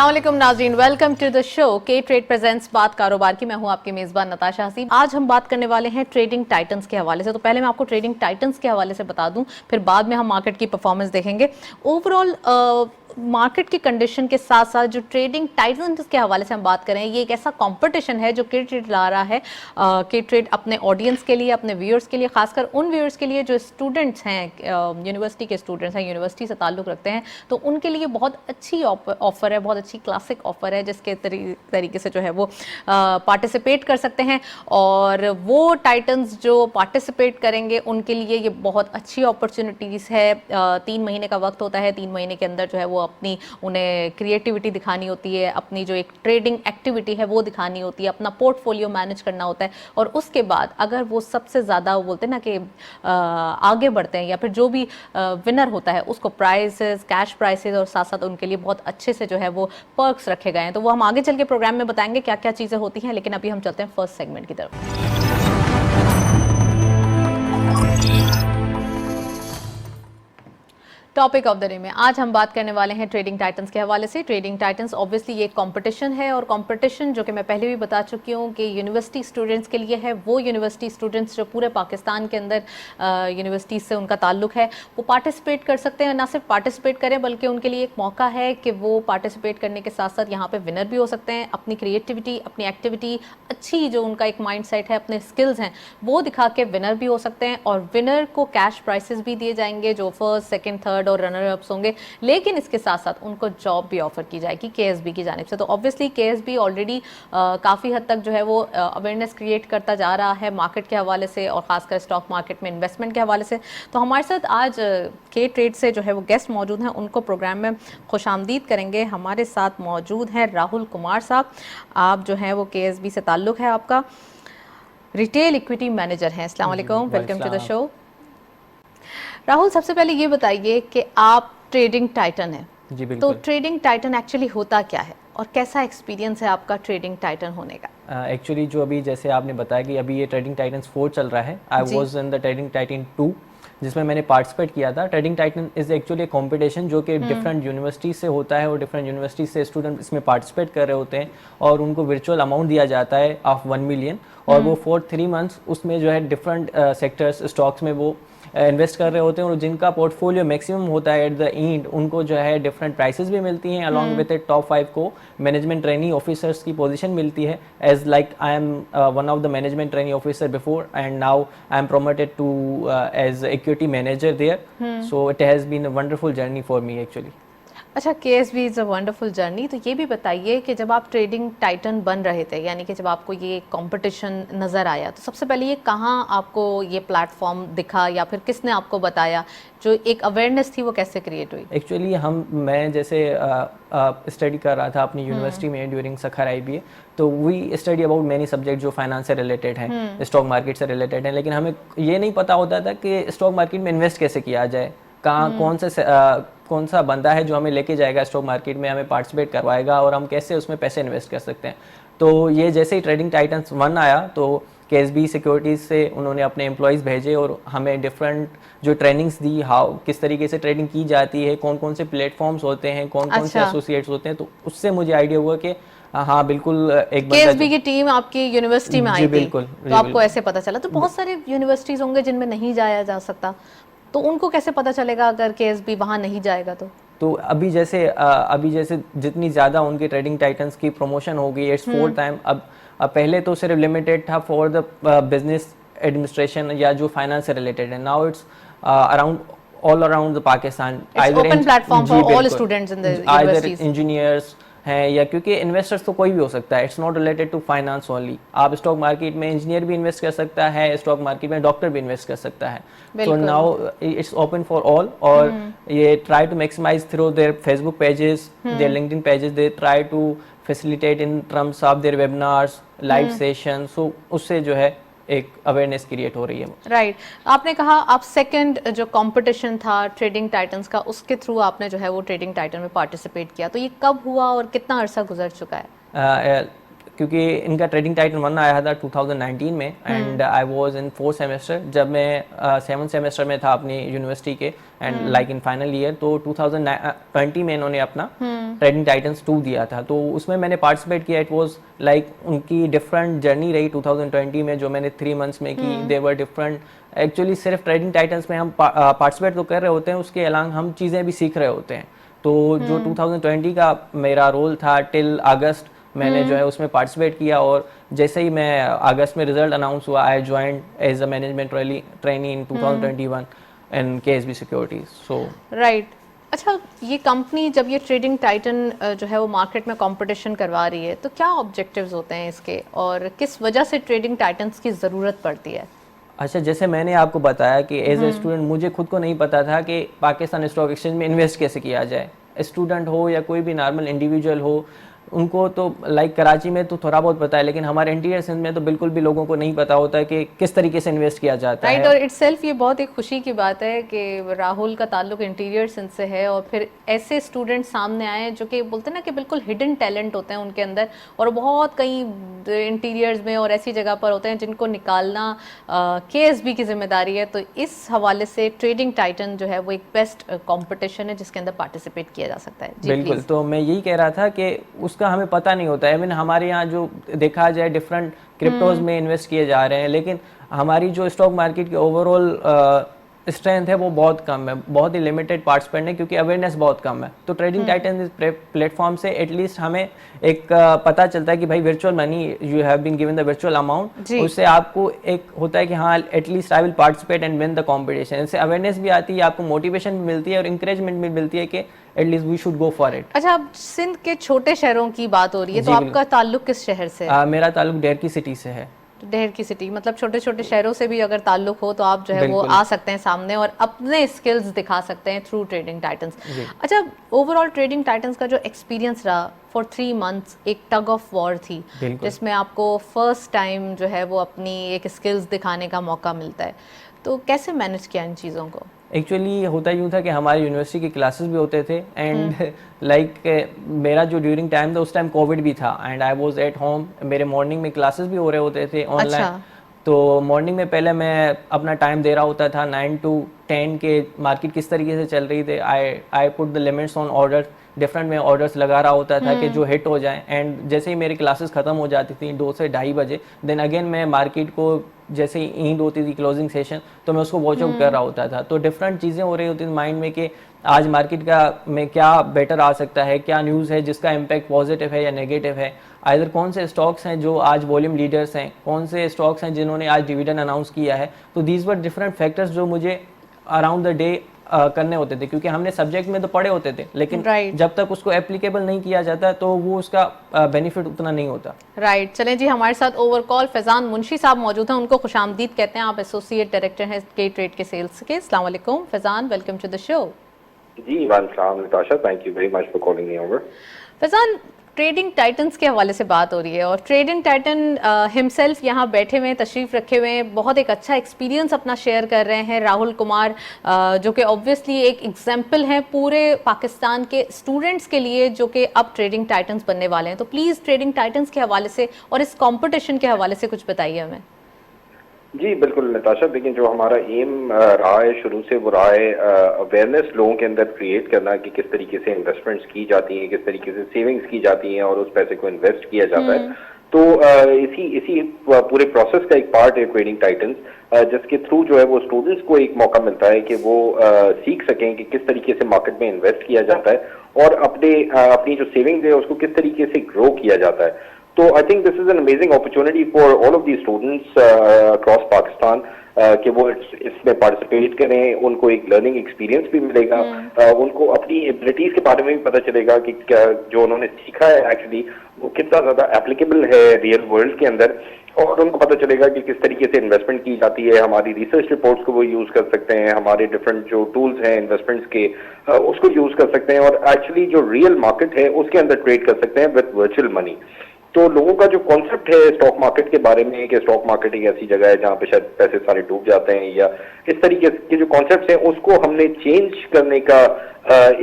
अस्सलाम वालेकुम नाज़रीन, वेलकम टू द शो के ट्रेड प्रेजेंट्स बात कारोबार की। मैं हूं आपकी मेज़बान नताशा हसीब। आज हम बात करने वाले हैं ट्रेडिंग टाइटन्स के हवाले से। तो पहले मैं आपको ट्रेडिंग टाइटन्स के हवाले से बता दूं, फिर बाद में हम मार्केट की परफॉर्मेंस देखेंगे। ओवरऑल मार्केट की कंडीशन के साथ साथ जो ट्रेडिंग टाइटन्स के हवाले से हम बात करें, ये एक ऐसा कंपटीशन है जो के ट्रेड ला रहा है। के ट्रेड अपने ऑडियंस के लिए, अपने व्यूअर्स के लिए, खासकर उन व्यूअर्स के लिए जो स्टूडेंट्स हैं, यूनिवर्सिटी के स्टूडेंट्स हैं, यूनिवर्सिटी से ताल्लुक़ रखते हैं, तो उनके लिए बहुत अच्छी ऑफर है, बहुत अच्छी क्लासिक ऑफर है, जिसके तरीके से जो है वो पार्टिसिपेट कर सकते हैं। और वो टाइटन्स जो पार्टिसिपेट करेंगे उनके लिए ये बहुत अच्छी अपॉर्चुनिटीज़ है। 3 महीने का वक्त होता है, 3 महीने के अंदर जो है वो अपनी उन्हें क्रिएटिविटी दिखानी होती है, अपनी जो एक ट्रेडिंग एक्टिविटी है वो दिखानी होती है, अपना पोर्टफोलियो मैनेज करना होता है। और उसके बाद अगर वो सबसे ज़्यादा बोलते हैं ना कि आगे बढ़ते हैं, या फिर जो भी विनर होता है उसको प्राइजेस, कैश प्राइजेस और साथ साथ उनके लिए बहुत अच्छे से जो है वो पर्क्स रखे गए हैं। तो वो हम आगे चल के प्रोग्राम में बताएंगे क्या क्या चीज़ें होती हैं, लेकिन अभी हम चलते हैं फर्स्ट सेगमेंट की तरफ। टॉपिक ऑफ द डे में आज हम बात करने वाले हैं ट्रेडिंग टाइटन्स के हवाले से। ट्रेडिंग टाइटन्स ऑब्वियसली ये कंपटीशन है, और कंपटीशन जो कि मैं पहले भी बता चुकी हूँ कि यूनिवर्सिटी स्टूडेंट्स के लिए है। वो यूनिवर्सिटी स्टूडेंट्स जो पूरे पाकिस्तान के अंदर यूनिवर्सिटीज़ से उनका ताल्लुक है, वो पार्टिसिपेट कर सकते हैं। ना सिर्फ पार्टिसिपेट करें बल्कि उनके लिए एक मौका है कि वो पार्टिसिपेट करने के साथ साथ यहाँ पर विनर भी हो सकते हैं। अपनी क्रिएटिविटी, अपनी एक्टिविटी, अच्छी जो उनका एक माइंड सेट है, अपने स्किल्स हैं, वो दिखा के विनर भी हो सकते हैं। और विनर को कैश प्राइजेस भी दिए जाएंगे जो फर्स्ट, सेकेंड, थर्ड और रनर अप्स होंगे। लेकिन इसके साथ साथ उनको जॉब भी ऑफर की जाएगी केएसबी की जानिब से। तो ऑब्वियसली केएसबी ऑलरेडी काफ़ी हद तक जो है वो अवेयरनेस क्रिएट करता जा रहा है मार्केट के हवाले से, और खासकर स्टॉक मार्केट में इन्वेस्टमेंट के हवाले से। तो हमारे साथ आज के ट्रेड से जो है वो गेस्ट मौजूद हैं, उनको प्रोग्राम में खुशामदीद करेंगे। हमारे साथ मौजूद हैं राहुल कुमार साहब। आप जो हैं वो केएसबी से ताल्लुक़ है आपका, रिटेल इक्विटी मैनेजर हैं। अस्सलाम वालेकुम, welcome to the show. Rahul, सबसे पहले ये बताइए कि आप ट्रेडिंग टाइटन हैं। जी बिल्कुल। तो ट्रेडिंग टाइटन एक्चुअली होता क्या है और कैसा एक्सपीरियंस है आपका ट्रेडिंग टाइटन होने का? एक्चुअली जो अभी जैसे आपने बताया कि अभी ये ट्रेडिंग टाइटन 4 चल रहा है, I was in the trading Titan 2 जिसमें मैंने पार्टिसिपेट किया था। Trading Titan is actually competition जो कि डिफरेंट यूनिवर्सिटी से होता है, और डिफरेंट यूनिवर्सिटी से स्टूडेंट इसमें पार्टिसिपेट कर रहे होते हैं, और उनको वर्चुअल अमाउंट दिया जाता है ऑफ 1 मिलियन, और वो फॉर 3 मंथ्स उसमें जो है डिफरेंट सेक्टर्स, स्टॉक्स में वो इन्वेस्ट कर रहे होते हैं। और जिनका पोर्टफोलियो मैक्सिमम होता है एट द एंड, उनको जो है डिफरेंट प्राइसेस भी मिलती हैं, अलॉन्ग विद टॉप 5 को मैनेजमेंट ट्रेनिंग ऑफिसर्स की पोजीशन मिलती है। As like I am one of the management training officer before, and now I am promoted to as equity manager there. So it has been a wonderful journey for me actually. अच्छा, KSB is a wonderful journey. तो ये भी बताइए कि जब आप trading Titan बन रहे थे, यानी कि जब आपको ये कंपटीशन नज़र आया, तो सबसे पहले ये कहाँ आपको ये प्लेटफॉर्म दिखा, या फिर किसने आपको बताया? जो एक अवेयरनेस थी वो कैसे क्रिएट हुई? एक्चुअली मैं जैसे स्टडी कर रहा था अपनी यूनिवर्सिटी में ड्यूरिंग सखर IBA, तो we study about many subject जो फाइनेंस से रिलेटेड हैं, स्टॉक मार्केट से रिलेटेड हैं, लेकिन हमें ये नहीं पता होता था कि स्टॉक मार्केट में इन्वेस्ट कैसे किया जाए, कहाँ कौन सा बंदा है जो हमें लेके जाएगा स्टॉक मार्केट में, हमें पार्टिसिपेट करवाएगा, और हम कैसे उसमें पैसे इन्वेस्ट कर सकते हैं। तो ये जैसे ही ट्रेडिंग टाइटन्स 1 आया, तो केएसबी सिक्योरिटीज़ से उन्होंने अपने एम्प्लॉयज़ भेजे और हमें डिफरेंट जो ट्रेनिंग्स दी, हाउ किस तरीके से ट्रेडिंग की जाती है, कौन कौन से प्लेटफॉर्म्स होते हैं, कौन कौन से एसोसिएट्स होते हैं। तो उससे मुझे आइडिया हुआ कि हाँ बिल्कुल, एक केएसबी की टीम आपकी यूनिवर्सिटी में आई थी, बिल्कुल, तो आपको ऐसे पता चला। तो बहुत सारे यूनिवर्सिटीज़ होंगे जिनमें नहीं जाया जा सकता, तो उनको कैसे पता चलेगा अगर केएसबी वहाँ नहीं जाएगा? तो अभी जैसे जितनी ज़्यादा उनके ट्रेडिंग टाइटन्स की प्रमोशन हो गई, इट्स 4th टाइम। अब पहले तो सिर्फ लिमिटेड था फॉर द बिजनेस एडमिनिस्ट्रेशन या जो फाइनेंस से रिलेटेड है, now it's around all around the Pakistan, open platform for all students in the universities, engineers हैं, या क्योंकि इन्वेस्टर्स तो कोई भी हो सकता है, it's not related to finance only. आप स्टॉक मार्केट में इंजीनियर भी इन्वेस्ट कर सकता है, स्टॉक मार्केट में डॉक्टर भी इन्वेस्ट कर सकता है। So now it's open for all, और ये try to maximise through their Facebook pages, their LinkedIn pages, they try to facilitate in terms of their webinars, live session. So उससे जो है एक अवेयरनेस क्रिएट हो रही है। राइट। आपने कहा आप सेकंड जो कंपटीशन था ट्रेडिंग टाइटन्स का, उसके थ्रू आपने जो है वो ट्रेडिंग टाइटन में पार्टिसिपेट किया, तो ये कब हुआ और कितना अरसा गुजर चुका है? क्योंकि इनका ट्रेडिंग टाइटन 1 आया था 2019 में and I was in 4th semester, जब मैं 7th सेमेस्टर में था अपनी यूनिवर्सिटी के and like in final year, तो 2020 में इन्होंने अपना ट्रेडिंग टाइटन्स 2 दिया था, तो उसमें मैंने पार्टिसिपेट किया। इट वाज लाइक उनकी डिफरेंट जर्नी रही 2020 में, जो मैंने 3 मंथ्स में की, दे वर डिफरेंट। एक्चुअली सिर्फ ट्रेडिंग टाइटन्स में हम पार्टिसिपेट तो कर रहे होते हैं, उसके अलावा हम चीज़ें भी सीख रहे होते हैं। तो जो 2020 का मेरा रोल था टिल अगस्त, मैंने जो है उसमें पार्टिसिपेट किया, और जैसे ही मैं अगस्त में रिजल्ट अनाउंस हुआ, I joined as a management trainee in 2021 in KSB securities. So right. अच्छा, ये कंपनी जब ये ट्रेडिंग टाइटन जो है वो मार्केट में कंपटीशन करवा रही है, तो क्या ऑब्जेक्टिव्स होते हैं इसके, और किस वजह से ट्रेडिंग टाइटन्स की ज़रूरत पड़ती है? अच्छा, जैसे मैंने आपको बताया कि एज ए स्टूडेंट मुझे खुद को नहीं पता था कि पाकिस्तान स्टॉक एक्सचेंज में इन्वेस्ट कैसे किया जाए। स्टूडेंट हो या कोई भी नॉर्मल इंडिविजुअल हो, उनको तो लाइक कराची में तो थोड़ा बहुत पता है, लेकिन हमारे इंटीरियर सिंध में तो बिल्कुल भी लोगों को नहीं पता होता है कि किस तरीके से इन्वेस्ट किया जाता है। राइट, और इटसेल्फ ये बहुत एक खुशी की बात है कि राहुल का ताल्लुक इंटीरियर सिंध से है, और फिर ऐसे स्टूडेंट सामने आए हैं जो कि बोलते हैं ना कि बिल्कुल हिडन टैलेंट होते हैं उनके अंदर, और बहुत कई इंटीरियर्स में और ऐसी जगह पर होते हैं जिनको निकालना केएसबी की जिम्मेदारी है। तो इस हवाले से ट्रेडिंग टाइटन जो है वो एक बेस्ट कॉम्पिटिशन है जिसके अंदर पार्टिसिपेट किया जा सकता है। बिल्कुल, please. तो मैं यही कह रहा था कि उसका हमें पता नहीं होता है। इवन हमारे यहाँ जो देखा जाए डिफरेंट क्रिप्टोज में इन्वेस्ट किए जा रहे हैं, लेकिन हमारी जो स्टॉक मार्केट की ओवरऑल स्ट्रेंथ है वो बहुत कम है, बहुत ही लिमिटेड पार्टिसिपेंट है, क्योंकि अवेयरनेस बहुत कम है। तो ट्रेडिंग टाइटन इस प्लेटफॉर्म से एटलीस्ट हमें एक पता चलता है कि भाई virtual money, you have been given the virtual amount, उससे आपको एक होता है कि हाँ at least I will participate and win the competition. इससे अवेयरनेस भी आती है, आपको मोटिवेशन भी मिलती है और इंकरेजमेंट भी मिलती है कि at least we should go for it. अच्छा, अब सिंध के छोटे शहरों की बात हो रही है, तो आपका ताल्लुक किस शहर से है? मेरा ताल्लुक डेर की सिटी से है। डहर की सिटी, मतलब छोटे छोटे शहरों से भी अगर ताल्लुक हो तो आप जो है वो आ सकते हैं सामने और अपने स्किल्स दिखा सकते हैं थ्रू ट्रेडिंग टाइटन्स। अच्छा, ओवरऑल ट्रेडिंग टाइटन्स का जो एक्सपीरियंस रहा फॉर 3 मंथ्स, एक टग ऑफ वॉर थी जिसमें आपको फर्स्ट टाइम जो है वो अपनी एक स्किल्स दिखाने का मौका मिलता है, तो कैसे मैनेज किया इन चीज़ों को? एक्चुअली होता यूँ था कि हमारी यूनिवर्सिटी की क्लासेस भी होते थे एंड लाइक मेरा जो ड्यूरिंग टाइम था उस टाइम कोविड भी था and I was at home. मेरे मॉर्निंग में क्लासेस भी हो रहे होते थे ऑनलाइन। अच्छा। तो मॉर्निंग में पहले मैं अपना टाइम दे रहा होता था 9 to 10 के मार्केट किस तरीके से चल रही थी। I put the limits on order, different में ऑर्डर्स लगा रहा होता था कि जो हिट हो जाए। एंड जैसे ही मेरी क्लासेस ख़त्म हो जाती थी 2 से 2:30 बजे, देन अगेन मैं मार्केट को जैसे ही एंड होती थी क्लोजिंग सेशन तो मैं उसको वॉच आउट कर रहा होता था। तो डिफरेंट चीज़ें हो रही होती थी माइंड में कि आज मार्केट का में क्या बेटर आ सकता है, क्या न्यूज़ है जिसका इम्पैक्ट पॉजिटिव है या नेगेटिव है, आइदर कौन से स्टॉक्स हैं जो आज वॉल्यूम लीडर्स हैं, कौन से स्टॉक्स हैं जिन्होंने आज डिविडेंड अनाउंस किया है। तो दीज वर डिफरेंट फैक्टर्स जो मुझे अराउंड द डे करने होते थे, क्योंकि हमने सब्जेक्ट में तो पढ़े होते थे लेकिन जब तक उसको एप्लीकेबल नहीं किया जाता तो वो उसका बेनिफिट उतना नहीं होता। राइट। चलें जी, हमारे साथ ओवर कॉल फैजान मुंशी साहब मौजूद हैं, उनको खुशामदीद कहते हैं। आप एसोसिएट डायरेक्टर हैं के ट्रेड के सेल्स के। अस्सलाम वालेकुम Faizan, welcome to the show. जी वालेकुम Natasha, thank you very much for calling me over. Faizan, trading titans के हवाले से बात हो रही है और ट्रेडिंग टाइटन हिमसेल्फ यहाँ बैठे हुए हैं, तशरीफ रखे हुए हैं, बहुत एक अच्छा एक्सपीरियंस अपना शेयर कर रहे हैं। राहुल कुमार जो कि ऑब्वियसली एक एग्जाम्पल हैं पूरे पाकिस्तान के स्टूडेंट्स के लिए जो कि अब ट्रेडिंग टाइटन्स बनने वाले हैं। तो प्लीज़ ट्रेडिंग टाइटन्स के हवाले से और इस कॉम्पिटिशन के हवाले से कुछ बताइए हमें। जी बिल्कुल नताशा, देखिए जो हमारा एम रहा है शुरू से वो रहा है अवेयरनेस लोगों के अंदर क्रिएट करना कि किस तरीके से इन्वेस्टमेंट्स की जाती हैं, किस तरीके से सेविंग्स की जाती हैं और उस पैसे को इन्वेस्ट किया जाता है। तो इसी पूरे प्रोसेस का एक पार्ट है ट्रेडिंग टाइटन्स, जिसके थ्रू जो है वो स्टूडेंट्स को एक मौका मिलता है कि वो सीख सकें कि किस तरीके से मार्केट में इन्वेस्ट किया जाता है और अपनी जो सेविंग्स है उसको किस तरीके से ग्रो किया जाता है। So I think this is an amazing opportunity for all of these students across Pakistan कि वो इसमें पार्टिसिपेट करें, उनको एक लर्निंग एक्सपीरियंस भी मिलेगा, उनको अपनी एबिलिटीज के बारे में भी पता चलेगा कि क्या जो उन्होंने सीखा है एक्चुअली वो कितना ज्यादा एप्लीकेबल है रियल वर्ल्ड के अंदर, और उनको पता चलेगा कि किस तरीके से इन्वेस्टमेंट की जाती है। हमारी रिसर्च रिपोर्ट्स को वो यूज कर सकते हैं, हमारे डिफरेंट जो टूल्स हैं इन्वेस्टमेंट्स के उसको यूज कर सकते हैं और एक्चुअली जो रियल मार्केट है उसके अंदर ट्रेड कर सकते हैं विद वर्चुअल मनी। तो लोगों का जो कॉन्सेप्ट है स्टॉक मार्केट के बारे में कि स्टॉक मार्केट एक ऐसी जगह है जहां पे शायद पैसे सारे डूब जाते हैं या इस तरीके के जो कॉन्सेप्ट्स हैं उसको हमने चेंज करने का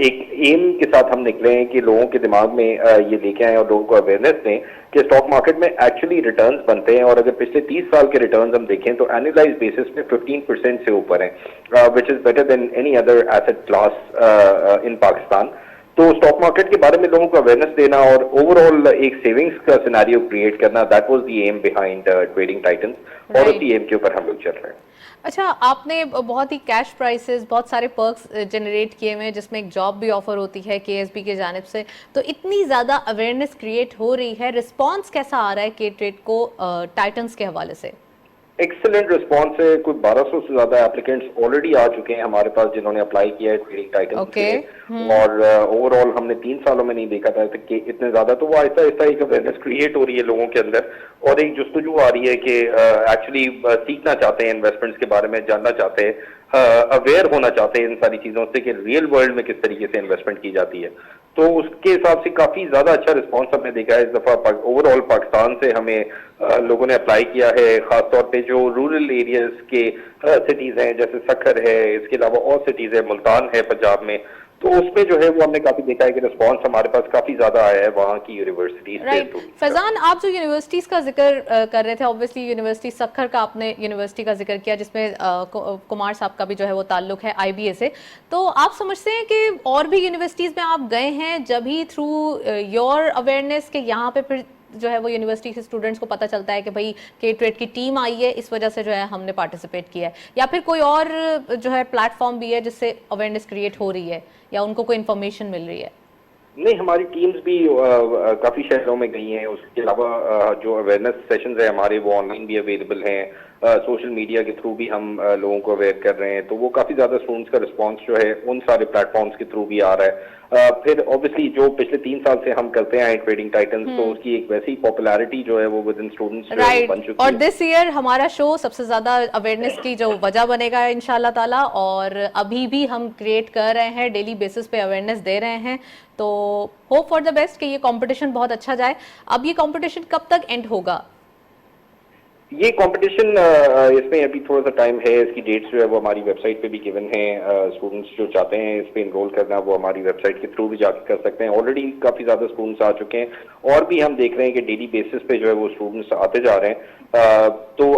एक एम के साथ हम निकले हैं कि लोगों के दिमाग में ये लेके आए और लोगों को अवेयरनेस दें कि स्टॉक मार्केट में एक्चुअली रिटर्न्स बनते हैं और अगर पिछले 30 साल के रिटर्न्स हम देखें तो एनुअलाइज बेसिस में 15% से ऊपर हैं, which is better than any other asset class in Pakistan. तो स्टॉक मार्केट के बारे में लोगों को अवेयरनेस देना और ओवरऑल एक सेविंग्स का सिनेरियो क्रिएट करना, that was the aim behind trading titans और उसी एम के ऊपर हम लोग चल रहे हैं। अच्छा, आपने बहुत ही कैश प्राइसेस, बहुत सारे पर्क्स जनरेट किए हुए हैं जिसमें एक जॉब भी ऑफर होती है केएसबी के जानिब से, तो इतनी ज़्यादा अवेयरनेस क्रिएट हो रही है, रिस्पांस कैसा आ रहा है के ट्रेड को टाइटंस के हवाले से? एक्सेलेंट रिस्पांस है। कुछ 1200 से ज्यादा एप्लीकेंट्स ऑलरेडी आ चुके हैं हमारे पास जिन्होंने अप्लाई किया है ट्रेडिंग टाइटंस के लिए। और ओवरऑल हमने 3 सालों में नहीं देखा था कि इतने ज्यादा, तो वो आहिस्ता आहिस्ता एक अवेयरनेस क्रिएट हो रही है लोगों के अंदर और एक जुस्तजू आ रही है कि एक्चुअली सीखना चाहते हैं इन्वेस्टमेंट्स के बारे में, जानना चाहते हैं, अवेयर होना चाहते हैं इन सारी चीजों से कि रियल वर्ल्ड में किस तरीके से इन्वेस्टमेंट की जाती है। तो उसके हिसाब से काफी ज्यादा अच्छा रिस्पांस हमने देखा है इस दफा। ओवरऑल पाकिस्तान से हमें लोगों ने अप्लाई किया है, खासतौर पे जो रूरल एरियाज के सिटीज हैं जैसे सखर है, इसके अलावा और सिटीज है, मुल्तान है पंजाब में, तो उसमें जो है वो हमने काफी देखा है कि रिस्पांस हमारे पास काफी ज्यादा आया है वहाँ की यूनिवर्सिटीज से। राइट फैजान, आप जो यूनिवर्सिटीज का जिक्र कर रहे थे, ऑब्वियसली यूनिवर्सिटी सखर का आपने यूनिवर्सिटी का जिक्र किया जिसमें कुमार साहब का भी जो है वो ताल्लुक है आईबीए से, तो आप समझते हैं कि और भी यूनिवर्सिटीज में आप गए हैं जब ही थ्रू योर अवेयरनेस के यहाँ पे फिर जो है वो यूनिवर्सिटी के स्टूडेंट्स को पता चलता है कि भाई के ट्रेड की टीम आई है, इस वजह से जो है हमने पार्टिसिपेट किया है, या फिर कोई और जो है प्लेटफॉर्म भी है जिससे अवेयरनेस क्रिएट हो रही है या उनको कोई इन्फॉर्मेशन मिल रही है? नहीं, हमारी टीम्स भी काफी शहरों में गई हैं। उसके अलावा जो अवेयरनेस सेशंस है हमारे वो ऑनलाइन भी अवेलेबल हैं, सोशल मीडिया के थ्रू भी हम लोगों को अवेयर कर रहे हैं, तो वो काफी ज्यादा स्टूडेंट्स का रिस्पांस जो है उन सारे प्लेटफॉर्म्स के थ्रू भी आ रहा है। फिर ऑब्वियसली जो पिछले 3 साल से हम करते हैं ट्रेडिंग टाइटंस, तो उसकी एक वैसी पॉपुलैरिटी जो है वो विद इन स्टूडेंट्स बन चुकी है। और दिस ईयर हमारा शो सबसे ज्यादा अवेयरनेस की जो वजह बनेगा इंशाल्लाह ताला, और अभी भी हम क्रिएट कर रहे हैं, डेली बेसिस पे अवेयरनेस दे रहे हैं, तो होप फॉर द बेस्ट कि ये कंपटीशन बहुत अच्छा जाए। अब ये कंपटीशन कब तक एंड होगा? ये कंपटीशन इसमें अभी थोड़ा सा टाइम है, इसकी डेट्स जो है वो हमारी वेबसाइट पे भी गिवन है। स्टूडेंट्स जो चाहते हैं इस पे इनरोल करना वो हमारी वेबसाइट के थ्रू भी जाकर कर सकते हैं। ऑलरेडी काफी ज्यादा स्टूडेंट्स आ चुके हैं और भी हम देख रहे हैं कि डेली बेसिस पे जो है वो स्टूडेंट्स आते जा रहे हैं। तो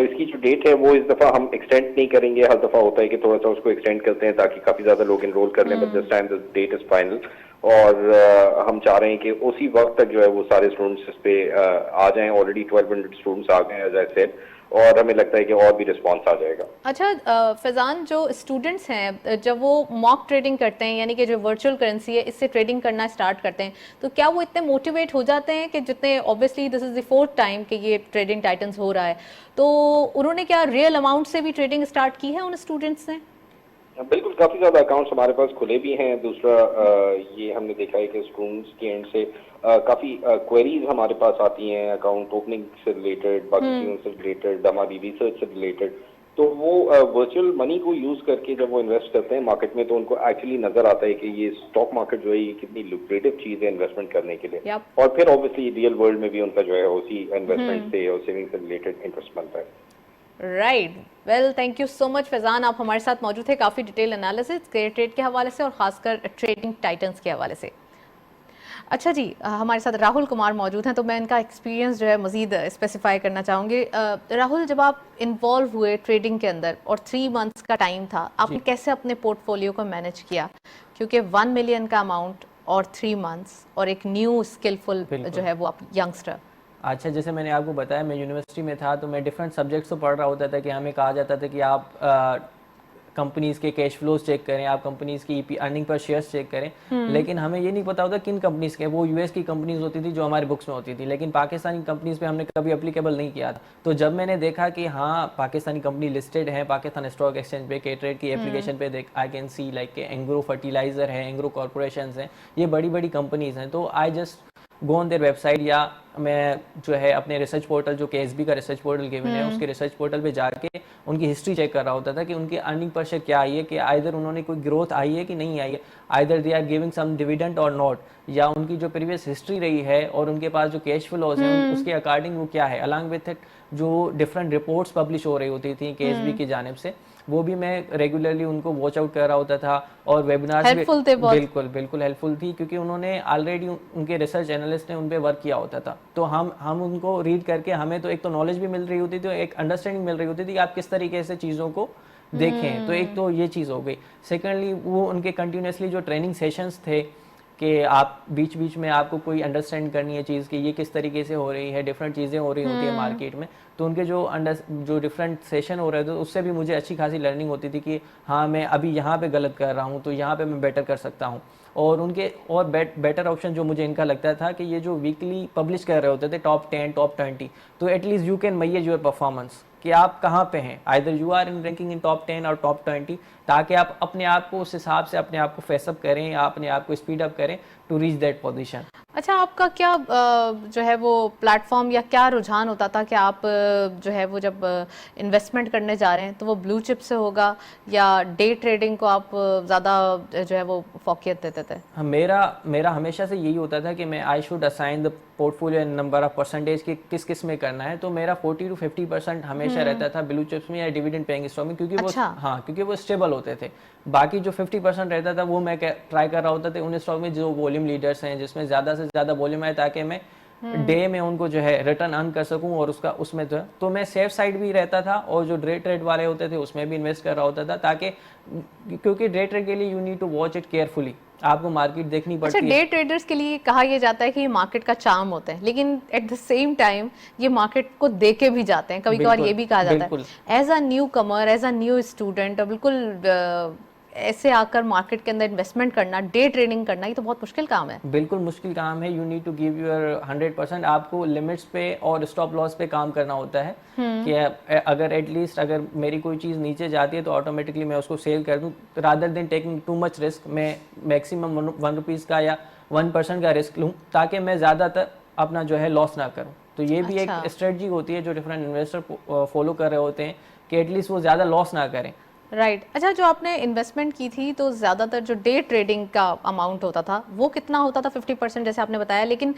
इसकी जो डेट है वो इस दफा हम एक्सटेंड नहीं करेंगे। हर दफा होता है कि थोड़ा सा उसको एक्सटेंड करते हैं ताकि काफी ज्यादा लोग इनरोल कर लें, but this time the date is final और हम चाह रहे हैं कि उसी वक्त तक जो है वो सारे स्टूडेंट्स इस पे आ जाएं। ऑलरेडी 1200 स्टूडेंट्स आ गए हैं एज आई सेड, और हमें लगता है कि और भी रिस्पांस आ जाएगा। अच्छा फैजान, जो स्टूडेंट्स हैं जब वो मॉक ट्रेडिंग करते हैं, यानी कि जो वर्चुअल करेंसी है इससे ट्रेडिंग करना स्टार्ट करते हैं, तो क्या वो इतने मोटिवेट हो जाते हैं कि जितने, obviously this is the 4th time कि ये ट्रेडिंग टाइटंस हो रहा है, तो उन्होंने क्या रियल अमाउंट से भी ट्रेडिंग स्टार्ट की है उन स्टूडेंट्स ने? बिल्कुल, काफी ज्यादा अकाउंट्स हमारे पास खुले भी हैं। दूसरा ये हमने देखा है कि स्टूडेंट्स के एंड से काफी क्वेरीज हमारे पास आती हैं अकाउंट ओपनिंग से रिलेटेड, बाकी चीजों से रिलेटेड, हमारी रिसर्च से रिलेटेड, तो वो वर्चुअल मनी को यूज करके जब वो इन्वेस्ट करते हैं मार्केट में तो उनको एक्चुअली नजर आता है कि ये स्टॉक मार्केट जो है ये कितनी लुक्रेटिव चीज है इन्वेस्टमेंट करने के लिए। और फिर ऑब्वियसली रियल वर्ल्ड में भी उनका जो है उसी इन्वेस्टमेंट से और सेविंग से रिलेटेड इंटरेस्ट बनता है। Right, well thank you so much Faizan, आप हमारे साथ मौजूद थे काफ़ी डिटेल एनालिसिस ट्रेड के हवाले से और ख़ासकर ट्रेडिंग टाइटंस के हवाले से। अच्छा जी, हमारे साथ राहुल कुमार मौजूद हैं, तो मैं इनका एक्सपीरियंस जो है मज़ीद स्पेसिफाई करना चाहूँगी। राहुल, जब आप इन्वॉल्व हुए ट्रेडिंग के अंदर और 3 मंथ्स का टाइम था, आपने कैसे अपने पोर्टफोलियो को मैनेज किया? क्योंकि 1 मिलियन का अमाउंट और 3 मंथ्स और एक न्यू स्किलफुल जो है वो आप यंगस्टर। अच्छा, जैसे मैंने आपको बताया मैं यूनिवर्सिटी में था तो मैं डिफरेंट सब्जेक्ट्स तो पढ़ रहा होता था कि हमें कहा जाता था कि आप कंपनीज़ के कैश फ्लोज चेक करें, आप कंपनीज़ की ईपी अर्निंग पर शेयर्स चेक करें, लेकिन हमें ये नहीं पता होता किन कंपनीज़ के। वो यूएस की कंपनीज होती थी जो हमारे बुक्स में होती थी, लेकिन पाकिस्तानी कंपनीज़ पे हमने कभी एप्लीकेबल नहीं किया था। तो जब मैंने देखा कि हाँ पाकिस्तानी कंपनी लिस्टेड है पाकिस्तान स्टॉक एक्सचेंज पे, के ट्रेड की एप्लीकेशन पे देख I can see like Engro fertiliser है, एंग्रो कॉर्पोरेशन हैं, ये बड़ी बड़ी कंपनीज़ हैं, तो I just go on their website, या मैं जो है अपने रिसर्च पोर्टल, जो KSB का रिसर्च पोर्टल गिवन है, उसके रिसर्च पोर्टल पे जाके उनकी हिस्ट्री चेक कर रहा होता था कि उनकी अर्निंग पर शेयर क्या आई है, कि आइदर उन्होंने कोई ग्रोथ आई है कि नहीं आई है, either they are giving some dividend और नॉट, या उनकी जो प्रीवियस हिस्ट्री रही है और उनके पास जो कैश फ्लोज हैं उसके अकॉर्डिंग वो क्या है, अलॉन्ग विथ इट जो डिफरेंट रिपोर्ट्स पब्लिश हो रही होती थी KSB की जानिब से, वो भी मैं रेगुलरली उनको वॉच आउट कर रहा होता था। और वेबिनार्स भी हेल्पफुल थे बहुत। बिल्कुल बिल्कुल हेल्पफुल थी, क्योंकि उन्होंने ऑलरेडी उनके रिसर्च एनालिस्ट ने उन पे वर्क किया होता था, तो हम उनको रीड करके हमें तो एक तो नॉलेज भी मिल रही होती थी, एक अंडरस्टैंडिंग मिल रही होती थी कि आप किस तरीके से चीज़ों को देखें। तो एक तो ये चीज़ हो गई। सेकेंडली वो उनके कंटिन्यूसली जो ट्रेनिंग सेशंस थे कि आप बीच बीच में आपको कोई अंडरस्टैंड करनी है चीज़ कि ये किस तरीके से हो रही है, डिफरेंट चीज़ें हो रही होती है मार्केट में, तो उनके जो डिफरेंट सेशन हो रहे थे उससे भी मुझे अच्छी खासी लर्निंग होती थी कि हाँ मैं अभी यहाँ पे गलत कर रहा हूँ तो यहाँ पे मैं बेटर कर सकता हूँ। और उनके और बेटर ऑप्शन जो मुझे इनका लगता था कि ये जो वीकली पब्लिश कर रहे होते थे टॉप 10 टॉप 20, तो at least you can manage your performance कि आप कहाँ पे हैं, either you are in ranking in top 10 और टॉप 20, ताकि आप अपने आप को उस हिसाब से अपने आप को फेसअप करें या अपने आप को स्पीड अप करें टू रीच दैट पोजीशन। अच्छा, आपका क्या जो है वो प्लेटफॉर्म या क्या रुझान होता था कि आप जो है वो जब इन्वेस्टमेंट करने जा रहे हैं तो वो ब्लू चिप से होगा या डे ट्रेडिंग को आप ज़्यादा जो है वो फोकियत देते थे? हाँ, मेरा हमेशा से यही होता था कि मैं I should assign the portfolio number of percentage की किस में करना है, तो मेरा 40 to 50% हमेशा रहता था ब्लू चिप्स में या डिविडेंड पेइंग स्टॉक में, क्योंकि अच्छा। क्योंकि वो स्टेबल होते थे। बाकी जो 50% रहता था वो मैं ट्राई कर रहा होता था उन स्टॉक में जो वॉल्यूम लीडर्स हैं, जिसमें ज़्यादा से ज़्यादा वॉल्यूम है, ताकि मैं डे में उनको जो है रिटर्न अर्न कर सकूं और उसमें जो है तो मैं सेफ साइड भी रहता था, और जो डे ट्रेड वाले होते थे उसमें भी इन्वेस्ट कर रहा होता था, ताकि क्योंकि डे ट्रेड के लिए you need to watch it carefully, आपको मार्केट देखनी पड़ती अच्छा, है। डे ट्रेडर्स के लिए कहा यह जाता है कि ये मार्केट का चार्म होता है, लेकिन एट द सेम टाइम ये मार्केट को देके भी जाते हैं, कभी कभार ये भी कहा जाता है as a newcomer, as a new student बिल्कुल ऐसे आकर मार्केट के अंदर इन्वेस्टमेंट करना, डे ट्रेडिंग करना, ये तो बहुत मुश्किल काम है। बिल्कुल मुश्किल काम है। You need to give your 100%। आपको लिमिट्स पे और स्टॉप लॉस पे काम करना होता है कि अगर एटलीस्ट अगर मेरी कोई चीज़ नीचे जाती है तो ऑटोमेटिकली मैं उसको सेल कर दूं, rather than taking too much risk. मैं मैक्सिमम 1 रुपीज़ का या 1% का रिस्क लूँ, ताकि मैं ज़्यादातर अपना जो है लॉस ना करूँ। तो ये भी एक स्ट्रेटजी होती है जो डिफरेंट इन्वेस्टर फॉलो कर रहे होते हैं कि एटलीस्ट वो ज़्यादा लॉस ना करें। राइट। अच्छा, जो आपने इन्वेस्टमेंट की थी तो ज़्यादातर जो डे ट्रेडिंग का अमाउंट होता था वो कितना होता था? 50% जैसे आपने बताया, लेकिन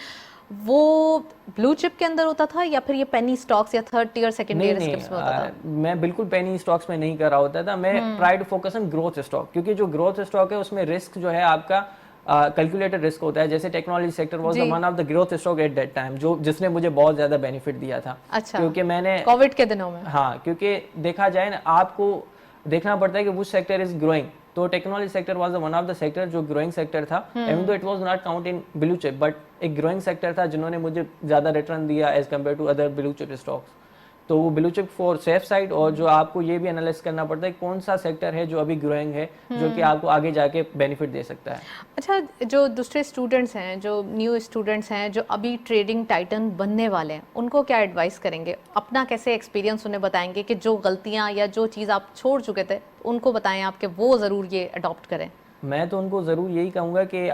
वो ब्लू चिप के अंदर होता था या फिर ये पेनी स्टॉक्स या third tier second tier scrips में होता था? मैं बिल्कुल पेनी स्टॉक्स में नहीं कर रहा होता था। मैं try to focus on growth stock, क्योंकि जो ग्रोथ स्टॉक है उसमें रिस्क जो है आपका कैलकुलेटेड रिस्क होता है। जैसे technology sector was the one of the growth stock at that time, जो जिसने मुझे बहुत ज्यादा बेनिफिट दिया था। अच्छा, क्योंकि मैंने कोविड के दिनों में, हाँ, क्योंकि देखा जाए ना, आपको देखना पड़ता है कि वो सेक्टर इज ग्रोइंग। तो technology sector was the one of the sector जो ग्रोइंग सेक्टर था, even though it was not count in blue chip, but एक ग्रोइंग सेक्टर था जिन्होंने मुझे ज्यादा रिटर्न दिया as compare to other blue chip stocks. तो वो blue chip for safe side, और जो आपको ये भी एनालाइज करना पड़ता है कौन सा सेक्टर है जो अभी ग्रोइंग है, जो कि आपको आगे जाके बेनिफिट दे सकता है। अच्छा, जो दूसरे स्टूडेंट्स हैं, जो न्यू स्टूडेंट्स हैं, जो अभी ट्रेडिंग टाइटन बनने वाले हैं, उनको क्या एडवाइस करेंगे? अपना कैसे एक्सपीरियंस उन्हें बताएंगे कि जो गलतियां या जो चीज़ आप छोड़ चुके थे उनको बताएं आप कि वो ज़रूर ये अडॉप्ट करें? मैं तो उनको ज़रूर यही कहूँगा कि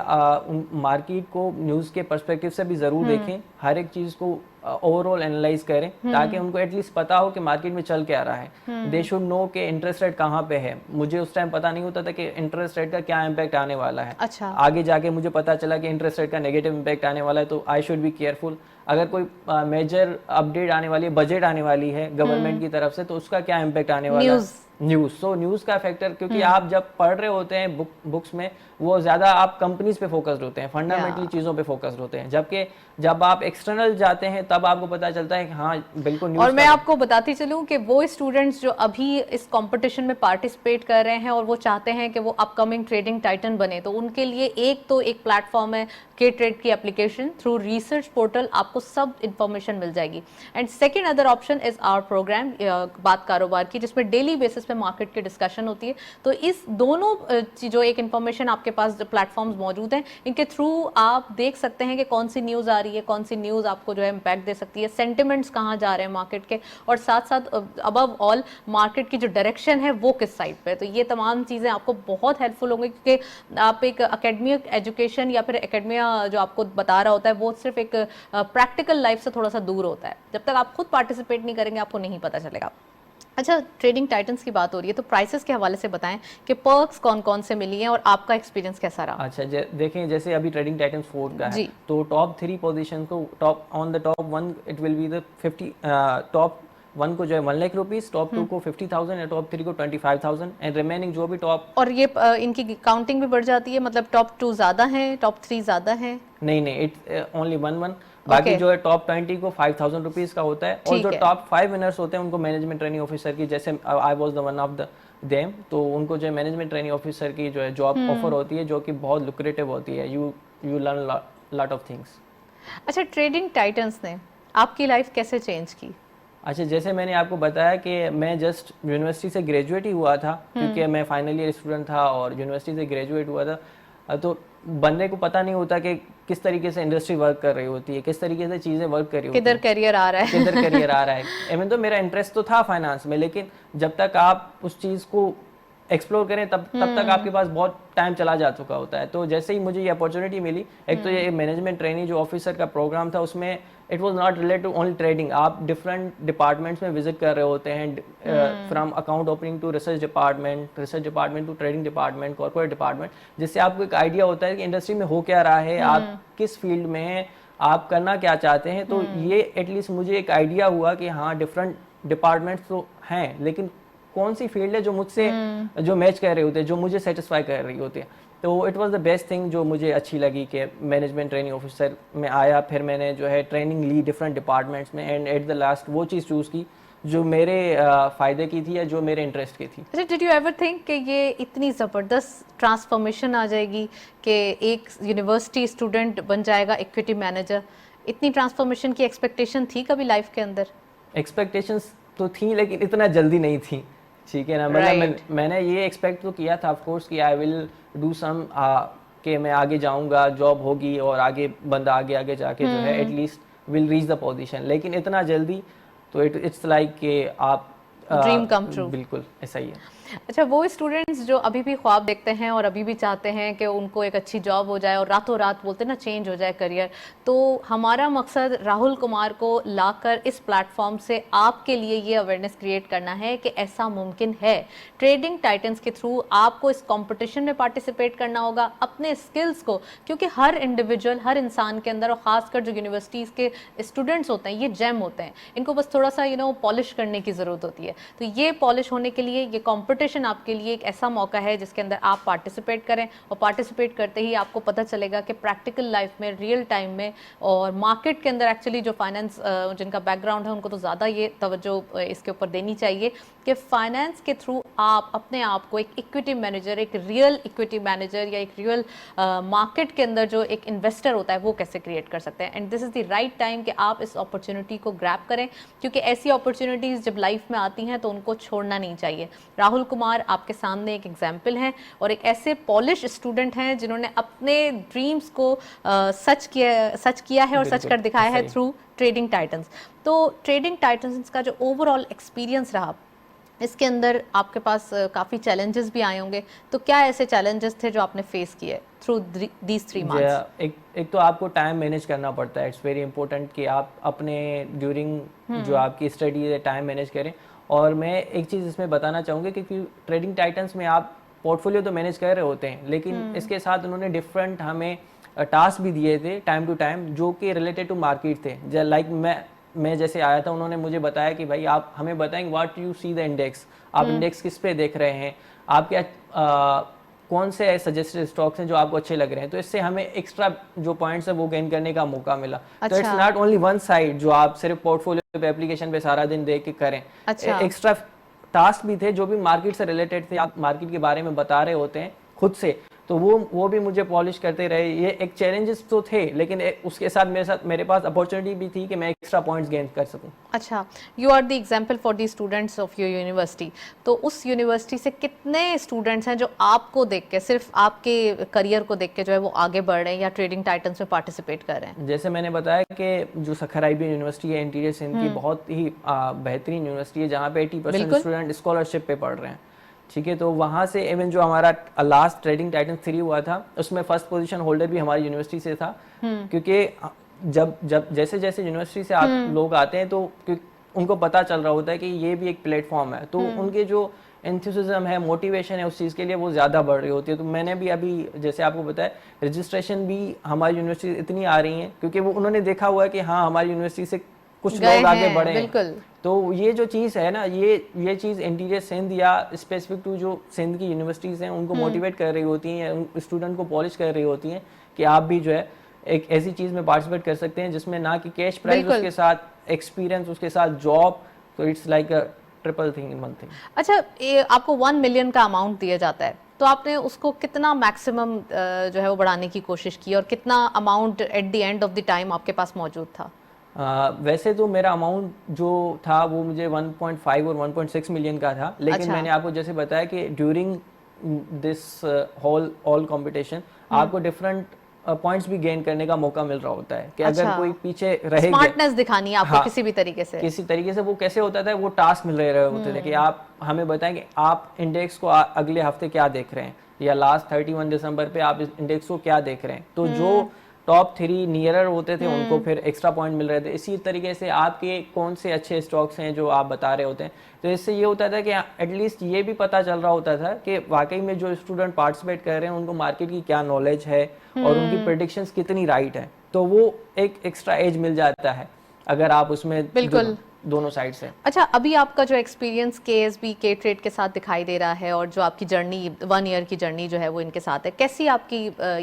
मार्केट को न्यूज़ के पर्सपेक्टिव से भी ज़रूर देखें, हर एक चीज़ को ओवरऑल एनालाइज करें, ताकि उनको एटलीस्ट पता हो कि मार्केट में चल क्या रहा है। दे शुड नो कि इंटरेस्ट रेट कहाँ पे है। मुझे उस टाइम पता नहीं होता था कि इंटरेस्ट रेट का क्या इम्पैक्ट आने वाला है। अच्छा, आगे जाके मुझे पता चला कि इंटरेस्ट रेट का नेगेटिव इम्पैक्ट आने वाला है, तो आई शुड बी केयरफुल। अगर कोई मेजर अपडेट आने वाली है, बजट आने वाली है गवर्नमेंट की तरफ से, तो उसका क्या इम्पैक्ट आने वाला है। न्यूज़, सो न्यूज़ का फैक्टर, क्योंकि आप जब पढ़ रहे होते हैं बुक्स में, वो ज़्यादा आप कंपनीज पे फोकस्ड होते हैं, फंडामेंटली चीज़ों पे फोकस्ड होते हैं, जबकि जब आप एक्सटर्नल जाते हैं तब आपको पता चलता है कि हाँ बिल्कुल न्यूज़। और मैं आपको बताती चलूं कि वो स्टूडेंट्स जो अभी इस कंपटीशन में पार्टिसिपेट कर रहे हैं और वो चाहते हैं कि वो अपकमिंग ट्रेडिंग टाइटन बने, तो उनके लिए एक प्लेटफॉर्म है के ट्रेड की एप्लीकेशन। थ्रू रिसर्च पोर्टल आपको सब इंफॉर्मेशन मिल जाएगी। And second other option is our program बात कारोबार की, जिसमें डेली बेसिस पे मार्केट की डिस्कशन होती है। तो इस दोनों जो एक इन्फॉर्मेशन आपके पास जो प्लेटफॉर्म्स मौजूद हैं, इनके थ्रू आप देख सकते हैं कि कौन सी न्यूज़ आ रही है, कौन सी न्यूज़ आपको जो है इम्पैक्ट दे सकती है, सेंटिमेंट्स कहाँ जा रहे हैं मार्केट के, और साथ साथ अबव ऑल मार्केट की जो डायरेक्शन है वो किस साइड पे है। तो ये तमाम चीज़ें आपको बहुत हेल्पफुल होंगी, क्योंकि आप एक एकेडमिक एजुकेशन या फिर एकेडमिया जो आपको बता रहा होता है वो सिर्फ एक प्रैक्टिकल लाइफ से थोड़ा सा दूर होता है। जब तक आप खुद पार्टिसिपेट नहीं करेंगे आपको नहीं पता चलेगा। अच्छा, ट्रेडिंग टाइटन्स की बात हो रही है तो प्राइसेस के हवाले से बताएं कि पर्क्स कौन कौन से मिली हैं और आपका एक्सपीरियंस कैसा रहा। अच्छा, देखें जैसे अभी ट्रेडिंग टाइटन्स 4 का है, जी। तो टॉप 3 पोजीशन को top on the top 1 it will be the 50 top 1 को जो है 1 लाख रुपीस, टॉप 2 को 50,000 और टॉप 3 को 25,000 एंड रिमेनिंग जो भी टॉप। और ये इनकी काउंटिंग भी बढ़ जाती है, मतलब टॉप 2 ज़्यादा है, टॉप 3 ज़्यादा है? नहीं, इट्स ओनली 1 बाकी जो है टॉप 20 को 5,000 रुपीज का होता है, और जो टॉप 5 विनर्स होते हैं उनको मैनेजमेंट ट्रेनिंग ऑफिसर की, जैसे I was the one of the them, तो उनको जो है मैनेजमेंट ट्रेनिंग ऑफिसर की जो है जॉब ऑफर होती है, जो कि बहुत लुक्रेटिव होती है। You learn lot of things. अच्छा, ट्रेडिंग टाइटन्स ने आपकी लाइफ कैसे चेंज की? अच्छा, जैसे मैंने आपको बताया कि मैं जस्ट यूनिवर्सिटी से ग्रेजुएट ही हुआ था, क्योंकि मैं फाइनल ईयर स्टूडेंट था और यूनिवर्सिटी से ग्रेजुएट हुआ था, तो बंदे को पता नहीं होता कि किस तरीके से इंडस्ट्री वर्क कर रही होती है, किस तरीके से चीज़ें वर्क कर रही होती है, किधर करियर आ रहा है, किधर करियर आ रहा है। इवन तो मेरा इंटरेस्ट तो था फाइनेंस में, लेकिन जब तक आप उस चीज़ को एक्सप्लोर करें तब तक आपके पास बहुत टाइम चला जा चुका होता है। तो जैसे ही मुझे ये अपॉर्चुनिटी मिली, एक तो ये मैनेजमेंट ट्रेनिंग जो ऑफिसर का प्रोग्राम था, उसमें it was not related to only trading, आप डिफरेंट डिपार्टमेंट्स में विजिट कर रहे होते हैं, from account opening to research department to trading department, corporate department, जिससे आपको एक आइडिया होता है कि इंडस्ट्री में हो क्या रहा है, आप किस फील्ड में हैं, आप करना क्या चाहते हैं। तो ये एटलीस्ट मुझे एक आइडिया हुआ कि हाँ, डिफरेंट डिपार्टमेंट्स तो हैं, लेकिन कौन सी फील्ड है जो मुझसे जो मैच कर रहे होते हैं, जो मुझे सेटिस्फाई कर रही होती है। तो it was the best thing जो मुझे अच्छी लगी कि मैनेजमेंट ट्रेनिंग ऑफिसर में आया, फिर मैंने जो है ट्रेनिंग ली डिफरेंट डिपार्टमेंट्स में, एंड एट द लास्ट वो चीज़ चूज़ की जो मेरे फ़ायदे की थी या जो मेरे इंटरेस्ट की थी। अच्छा, डिड यू एवर थिंक कि ये इतनी ज़बरदस्त ट्रांसफॉर्मेशन आ जाएगी कि एक यूनिवर्सिटी स्टूडेंट बन जाएगा इक्विटी मैनेजर? इतनी ट्रांसफॉर्मेशन की एक्सपेक्टेशन थी कभी लाइफ के अंदर? एक्सपेक्टेशंस तो थी, लेकिन इतना जल्दी नहीं थी, ठीक है ना। मतलब मैंने ये एक्सपेक्ट तो किया था ऑफ कोर्स कि आई विल डू सम, कि मैं आगे जाऊंगा, जॉब होगी और आगे बंदा आगे आगे जाके जो है at least will reach the position, लेकिन इतना जल्दी तो इट्स लाइक कि आप ड्रीम कम ट्रू। बिल्कुल ऐसा ही है। अच्छा, वो स्टूडेंट्स जो अभी भी ख्वाब देखते हैं और अभी भी चाहते हैं कि उनको एक अच्छी जॉब हो जाए और रातों रात बोलते हैं ना चेंज हो जाए करियर, तो हमारा मकसद राहुल कुमार को लाकर इस प्लेटफॉर्म से आपके लिए ये अवेयरनेस क्रिएट करना है कि ऐसा मुमकिन है। ट्रेडिंग टाइटन्स के थ्रू आपको इस कंपटीशन में पार्टिसिपेट करना होगा, अपने स्किल्स को, क्योंकि हर इंडिविजुअल, हर इंसान के अंदर, और ख़ासकर जो यूनिवर्सिटीज़ के स्टूडेंट्स होते हैं, ये जेम होते हैं, इनको बस थोड़ा सा पॉलिश करने की ज़रूरत होती है। तो ये पॉलिश होने के लिए ये कॉम्पिटिशन आपके लिए एक ऐसा मौका है जिसके अंदर आप पार्टिसिपेट करें, और पार्टिसिपेट करते ही आपको पता चलेगा कि प्रैक्टिकल लाइफ में, रियल टाइम में और मार्केट के अंदर एक्चुअली जो फाइनेंस जिनका बैकग्राउंड है उनको तो ज़्यादा ये तवज्जो इसके ऊपर देनी चाहिए कि फाइनेंस के थ्रू आप अपने आप को एक इक्विटी मैनेजर, एक रियल इक्विटी मैनेजर या एक रियल मार्केट के अंदर जो एक इन्वेस्टर होता है वो कैसे क्रिएट कर सकते हैं। And this is the right time कि आप इस अपॉर्चुनिटी को ग्रैब करें, क्योंकि ऐसी अपॉर्चुनिटीज़ जब लाइफ में आती हैं तो उनको छोड़ना नहीं चाहिए। राहुल कुमार आपके सामने एक एग्जाम्पल हैं और एक ऐसे पॉलिश स्टूडेंट हैं जिन्होंने अपने ड्रीम्स को सच किया है और सच कर दिखाया है थ्रू ट्रेडिंग टाइटन्स। तो ट्रेडिंग टाइटन्स का जो ओवरऑल एक्सपीरियंस रहा, इसके अंदर आपके पास काफ़ी चैलेंजेस भी आए होंगे, तो क्या ऐसे चैलेंजेस थे जो आपने फेस किए थ्रू दीज 3 मंथ्स? एक तो आपको टाइम मैनेज करना पड़ता है। इट्स वेरी इंपॉर्टेंट कि आप अपने ड्यूरिंग जो आपकी स्टडी है टाइम मैनेज करें। और मैं एक चीज़ इसमें बताना चाहूँगी कि ट्रेडिंग टाइटन्स में आप पोर्टफोलियो तो मैनेज कर रहे होते हैं, लेकिन इसके साथ उन्होंने डिफरेंट हमें टास्क भी दिए थे टाइम टू टाइम, जो कि रिलेटेड टू मार्केट थे। लाइक मैं जैसे आया था, उन्होंने मुझे बताया कि भाई आप हमें बताएंगे what you see the index, आप इंडेक्स किस पे देख रहे हैं, आप क्या कौन से सजेस्टेड स्टॉक्स हैं जो आपको अच्छे लग रहे हैं। तो इससे हमें एक्स्ट्रा जो पॉइंट्स है वो गेन करने का मौका मिला। तो it's not only one side जो आप सिर्फ पोर्टफोलियो पे एप्लीकेशन पे सारा दिन देख के करें। एक्स्ट्रा टास्क भी थे जो भी मार्केट से रिलेटेड थे, आप मार्केट के बारे में बता रहे होते हैं खुद से, तो वो भी मुझे पॉलिश करते रहे। ये एक चैलेंजेस तो थे, लेकिन उसके साथ मेरे पास अपॉर्चुनिटी भी थी कि मैं एक्स्ट्रा पॉइंट्स गेन कर सकूं। अच्छा, you are the example for the students of your university. तो उस यूनिवर्सिटी से कितने स्टूडेंट्स हैं जो आपको देख के, सिर्फ आपके करियर को देख के जो है वो आगे बढ़ रहे हैं या ट्रेडिंग टाइटन्स में पार्टिसिपेट कर रहे हैं? जैसे मैंने बताया कि जो सखर IB यूनिवर्सिटी है इंटीरियर सिंध की, बहुत ही बेहतरीन यूनिवर्सिटी है जहाँ पे 80% स्टूडेंट स्कॉलरशिप पे पढ़ रहे हैं। ठीक है, तो वहाँ से इवन जो हमारा लास्ट ट्रेडिंग टाइटन 3 हुआ था, उसमें फर्स्ट पोजीशन होल्डर भी हमारी यूनिवर्सिटी से था। क्योंकि जब जैसे जैसे यूनिवर्सिटी से लोग आते हैं तो उनको पता चल रहा होता है कि ये भी एक प्लेटफॉर्म है, तो उनके जो एंथुसिज्म है, मोटिवेशन है उस चीज़ के लिए, वो ज़्यादा बढ़ रही होती है। तो मैंने भी अभी जैसे आपको बताया, रजिस्ट्रेशन भी हमारी यूनिवर्सिटी इतनी आ रही हैं क्योंकि वो उन्होंने देखा हुआ है कि हाँ हमारी यूनिवर्सिटी से कुछ लोग आगे बढ़े हैं। तो ये जो चीज़ है ना, ये चीज़ इंटीरियर सिंध या स्पेसिफिक टू जो सिंध की यूनिवर्सिटीज़ हैं उनको मोटिवेट कर रही होती हैं, स्टूडेंट को पॉलिश कर रही होती हैं कि आप भी जो है एक ऐसी चीज़ में पार्टिसिपेट कर सकते हैं जिसमें ना कि कैश प्राइज, उसके साथ एक्सपीरियंस, उसके साथ जॉब, तो it's like a triple thing in one thing. अच्छा, आपको 1 मिलियन का अमाउंट दिया जाता है, तो आपने उसको कितना मैक्सिमम जो है वो बढ़ाने की कोशिश की और कितना amount at the end of the time आपके पास मौजूद था? वैसे तो मेरा अमाउंट जो था वो मुझे 1.5 और 1.6 मिलियन का था, लेकिन अच्छा। मैंने आपको जैसे बताया कि ड्यूरिंग दिस ऑल कंपटीशन आपको डिफरेंट पॉइंट्स भी गेन करने का मौका मिल रहा होता है कि अगर कोई पीछे रह गया, स्मार्टनेस दिखानी है आपको, हाँ, किसी भी तरीके से वो कैसे होता था, वो टास्क मिल रहे होते थे कि आप हमें बताएं कि आप इंडेक्स को अगले हफ्ते क्या देख रहे हैं, या लास्ट 31 दिसंबर पे आप इस इंडेक्स को क्या देख रहे हैं। तो जो टॉप 3 नियरर होते थे उनको फिर एक्स्ट्रा पॉइंट मिल रहे थे। इसी तरीके से आपके कौन से अच्छे स्टॉक्स हैं जो आप बता रहे होते हैं, तो इससे ये होता था कि एटलीस्ट ये भी पता चल रहा होता था कि वाकई में जो स्टूडेंट पार्टिसिपेट कर रहे हैं उनको मार्केट की क्या नॉलेज है और उनकी प्रेडिक्शंस कितनी राइट है। तो वो एक एक्स्ट्रा एज मिल जाता है अगर आप उसमें बिल्कुल दोनों साइड से। अच्छा, अभी आपका जो एक्सपीरियंस KSB के ट्रेड के साथ दिखाई दे रहा है और जो आपकी जर्नी 1 ईयर की जर्नी जो है वो इनके साथ है, कैसी आपकी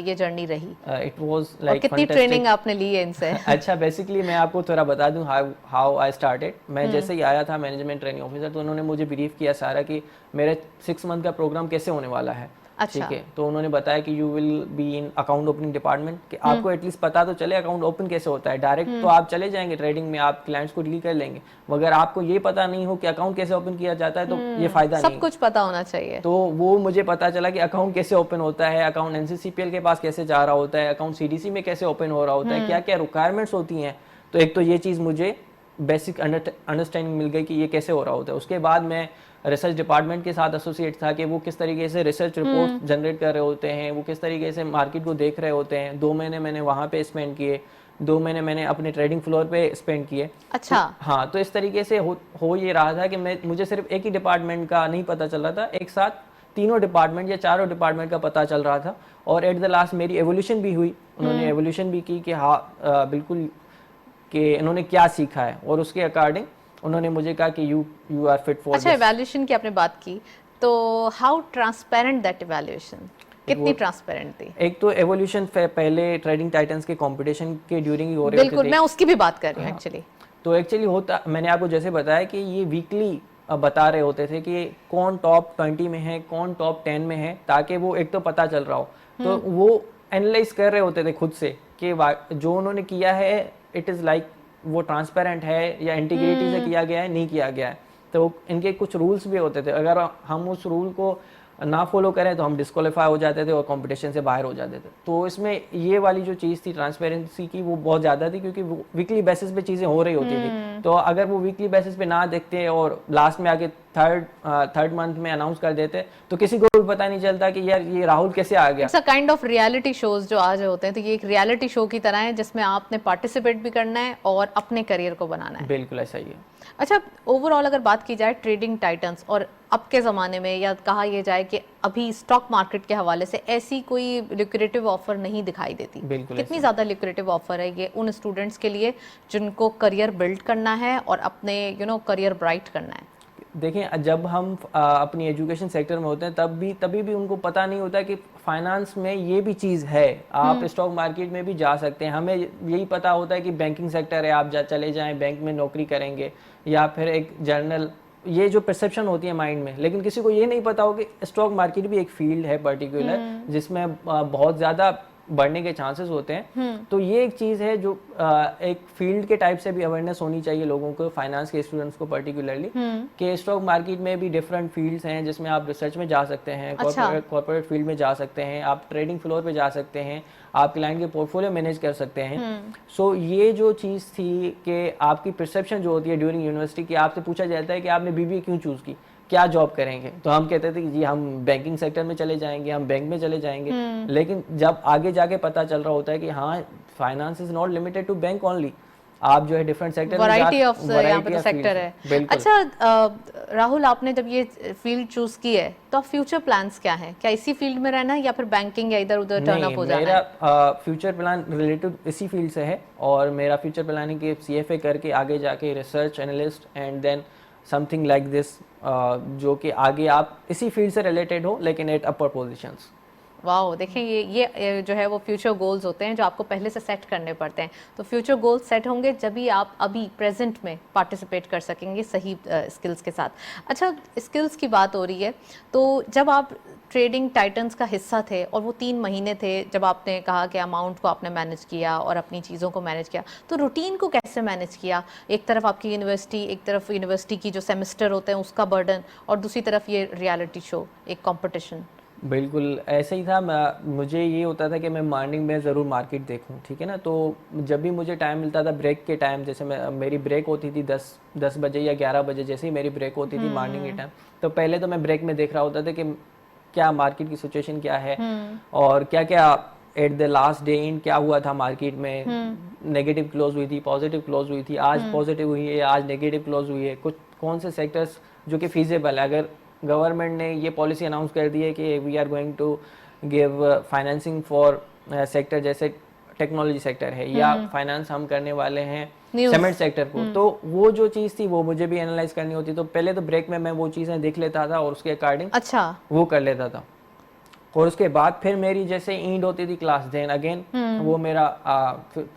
ये जर्नी रही? इट वाज लाइक कितनी ट्रेनिंग आपने ली है इनसे? अच्छा, बेसिकली मैं आपको थोड़ा बता दूं हाउ आई स्टार्टेड। मैं जैसे ही आया था मैनेजमेंट ट्रेनिंग ऑफिसर, तो उन्होंने मुझे ब्रीफ किया सारा कि मेरे 6 मंथ का प्रोग्राम कैसे होने वाला है। अच्छा। ठीक है, तो उन्होंने बताया कि you will be in account opening department, कि आपको एटलीस्ट पता तो चले अकाउंट ओपन कैसे होता है। डायरेक्ट तो आप चले जाएंगे ट्रेडिंग में, आप क्लाइंट्स को डील कर लेंगे, मगर आपको ये पता नहीं हो कि अकाउंट कैसे ओपन किया जाता है तो ये फायदा नहीं। सब कुछ पता होना चाहिए। तो वो मुझे पता चला कि अकाउंट कैसे ओपन होता है, अकाउंट NCCPL के पास कैसे जा रहा होता है, अकाउंट CDC में कैसे ओपन हो रहा होता है, क्या क्या रिक्वायरमेंट्स होती हैं। तो एक तो ये चीज़ मुझे बेसिक अंडरस्टैंडिंग मिल गई कि ये कैसे हो रहा होता है। उसके बाद मैं रिसर्च डिपार्टमेंट के साथ एसोसिएट था कि वो किस तरीके से रिसर्च रिपोर्ट जनरेट कर रहे होते हैं, वो किस तरीके से मार्केट को देख रहे होते हैं। 2 महीने मैंने वहाँ पे स्पेंड किए, 2 महीने मैंने अपने ट्रेडिंग फ्लोर पे स्पेंड किए। अच्छा। तो, हाँ, तो इस तरीके से हो ये रहा था कि मुझे सिर्फ एक ही डिपार्टमेंट का नहीं पता चल रहा था, एक साथ तीनों डिपार्टमेंट या चारों डिपार्टमेंट का पता चल रहा था। और एट द लास्ट मेरी एवोल्यूशन भी हुई, उन्होंने एवोल्यूशन भी की कि हाँ बिल्कुल कि इन्होंने क्या सीखा है, और उसके अकॉर्डिंग उन्होंने मुझे कहा कि यू आर फिट फॉर। अच्छा, इवैल्यूएशन की आपने बात की, तो हाउ ट्रांसपेरेंट दैट इवैल्यूएशन, कितनी ट्रांसपेरेंट थी? एक तो एवोल्यूशन पहले ट्रेडिंग टाइटन्स के कंपटीशन के ड्यूरिंग ही हो रहे होते थे। बिल्कुल, मैं उसकी भी बात कर रही हूँ एक्चुअली। तो एक्चुअली होता, मैंने आपको जैसे बताया कि ये वीकली बता रहे होते थे कि कौन टॉप 20 में है, कौन टॉप 10 में है, ताकि वो एक तो पता चल रहा हो। तो वो एनालाइज कर रहे होते थे खुद से कि जो उन्होंने किया है इट इज़ लाइक वो ट्रांसपेरेंट है या इंटीग्रिटी से किया गया है, नहीं किया गया है। तो इनके कुछ रूल्स भी होते थे, अगर हम उस रूल को ना फॉलो करें तो हम डिस्क्वालीफाई हो जाते थे और कंपटीशन से बाहर हो जाते थे। तो इसमें ये वाली जो चीज़ थी ट्रांसपेरेंसी की, वो बहुत ज़्यादा थी, क्योंकि वो वीकली बेसिस पे चीज़ें हो रही होती थी। तो अगर वो वीकली बेसिस पे ना देखते और लास्ट में आके थर्ड मंथ में अनाउंस कर देते तो किसी को भी पता नहीं चलता कि यार ये राहुल कैसे आ गया। It's a kind of reality shows जो आज होते हैं, तो ये एक रियलिटी शो की तरह है जिसमें आपने पार्टिसिपेट भी करना है और अपने करियर को बनाना है। बिल्कुल ऐसा ही है। अच्छा, ओवरऑल अगर बात की जाए ट्रेडिंग टाइटन्स और अब के ज़माने में, या कहा यह जाए कि अभी स्टॉक मार्केट के हवाले से ऐसी कोई लिक्विडेटिव ऑफर नहीं दिखाई देती। कितनी ज़्यादा लिक्विडेटिव ऑफर है ये उन स्टूडेंट्स के लिए जिनको करियर बिल्ड करना है और अपने करियर ब्राइट करना है? देखें, जब हम अपनी एजुकेशन सेक्टर में होते हैं तभी भी उनको पता नहीं होता कि फाइनेंस में ये भी चीज़ है, आप स्टॉक मार्केट में भी जा सकते हैं। हमें यही पता होता है कि बैंकिंग सेक्टर है, आप चले जाएं बैंक में नौकरी करेंगे, या फिर एक जर्नल ये जो परसेप्शन होती है माइंड में, लेकिन किसी को ये नहीं पता हो कि स्टॉक मार्केट भी एक फील्ड है पर्टिकुलर जिसमें बहुत ज़्यादा बढ़ने के चांसेस होते हैं। तो ये एक चीज़ है जो एक फील्ड के टाइप से भी अवेयरनेस होनी चाहिए लोगों को, फाइनेंस के स्टूडेंट्स को पर्टिकुलरली, कि स्टॉक मार्केट में भी डिफरेंट फील्ड्स हैं जिसमें आप रिसर्च में जा सकते हैं, कॉर्पोरेट फील्ड में जा सकते हैं, आप ट्रेडिंग फ्लोर पे जा सकते हैं, आप क्लाइंट के पोर्टफोलियो मैनेज कर सकते हैं। सो ये जो चीज़ थी कि आपकी परसेप्शन जो होती है ड्यूरिंग यूनिवर्सिटी की, आपसे पूछा जाता है कि आपने बीबीए क्यों चूज़ की, क्या जॉब करेंगे, तो हम कहते थे कि जी हम बैंकिंग सेक्टर में चले जाएंगे, हम बैंक में चले जाएंगे। लेकिन जब आगे जाके पता चल रहा होता है कि हाँ, finance is not limited to bank only, आप जो है डिफरेंट सेक्टर वैरायटी ऑफ यहाँ पे तो सेक्टर है। अच्छा राहुल, आपने जब ये फील्ड चूज की है तो फ्यूचर प्लान्स क्या हैं? क्या इसी फील्ड में रहना है या फिर बैंकिंग या इधर उधर टर्न अप हो जाना है? मेरा फ्यूचर प्लान रिलेटेड इसी फील्ड से है, और मेरा फ्यूचर प्लान है कि CFA करके आगे जाके research analyst and then something like this, जो कि आगे आप इसी फील्ड से रिलेटेड हो लेकिन एट अपर पोजीशंस। वाओ, देखें ये जो है वो फ्यूचर गोल्स होते हैं जो आपको पहले से सेट करने पड़ते हैं। तो फ्यूचर गोल्स सेट होंगे जब भी आप अभी प्रेजेंट में पार्टिसिपेट कर सकेंगे सही स्किल्स के साथ। अच्छा, स्किल्स की बात हो रही है, तो जब आप ट्रेडिंग टाइटन्स का हिस्सा थे और वो 3 महीने थे जब आपने कहा कि अमाउंट को आपने मैनेज किया और अपनी चीज़ों को मैनेज किया, तो रूटीन को कैसे मैनेज किया? एक तरफ आपकी यूनिवर्सिटी, एक तरफ यूनिवर्सिटी की जो सेमेस्टर होते हैं उसका बर्डन, और दूसरी तरफ ये रियलिटी शो, एक कंपटीशन। बिल्कुल ऐसे ही था। मुझे ये होता था कि मैं मॉर्निंग में ज़रूर मार्केट देखूं, ठीक है ना। तो जब भी मुझे टाइम मिलता था ब्रेक के टाइम, जैसे मेरी ब्रेक होती थी 10 बजे या 11 बजे, जैसे ही मेरी ब्रेक होती थी मॉर्निंग के टाइम, तो पहले तो मैं ब्रेक में देख रहा होता था कि क्या मार्केट की सिचुएशन क्या है और क्या क्या at the last day and क्या हुआ था मार्केट में, नेगेटिव क्लोज हुई थी, पॉजिटिव क्लोज हुई थी, आज पॉजिटिव हुई है, आज नेगेटिव क्लोज हुई है, कुछ कौन से सेक्टर्स जो कि फीजेबल है। अगर गवर्नमेंट ने ये पॉलिसी अनाउंस कर दी है कि we are going to give financing for sector जैसे टेक्नोलॉजी सेक्टर है, या फाइनेंस हम करने वाले हैं सीमेंट सेक्टर को, तो वो जो चीज़ थी वो मुझे भी एनालाइज करनी होती। तो पहले तो ब्रेक में मैं वो चीज़ें देख लेता था और उसके अकॉर्डिंग वो कर लेता था। और उसके बाद फिर मेरी जैसे एंड होती थी क्लास, देन अगेन वो मेरा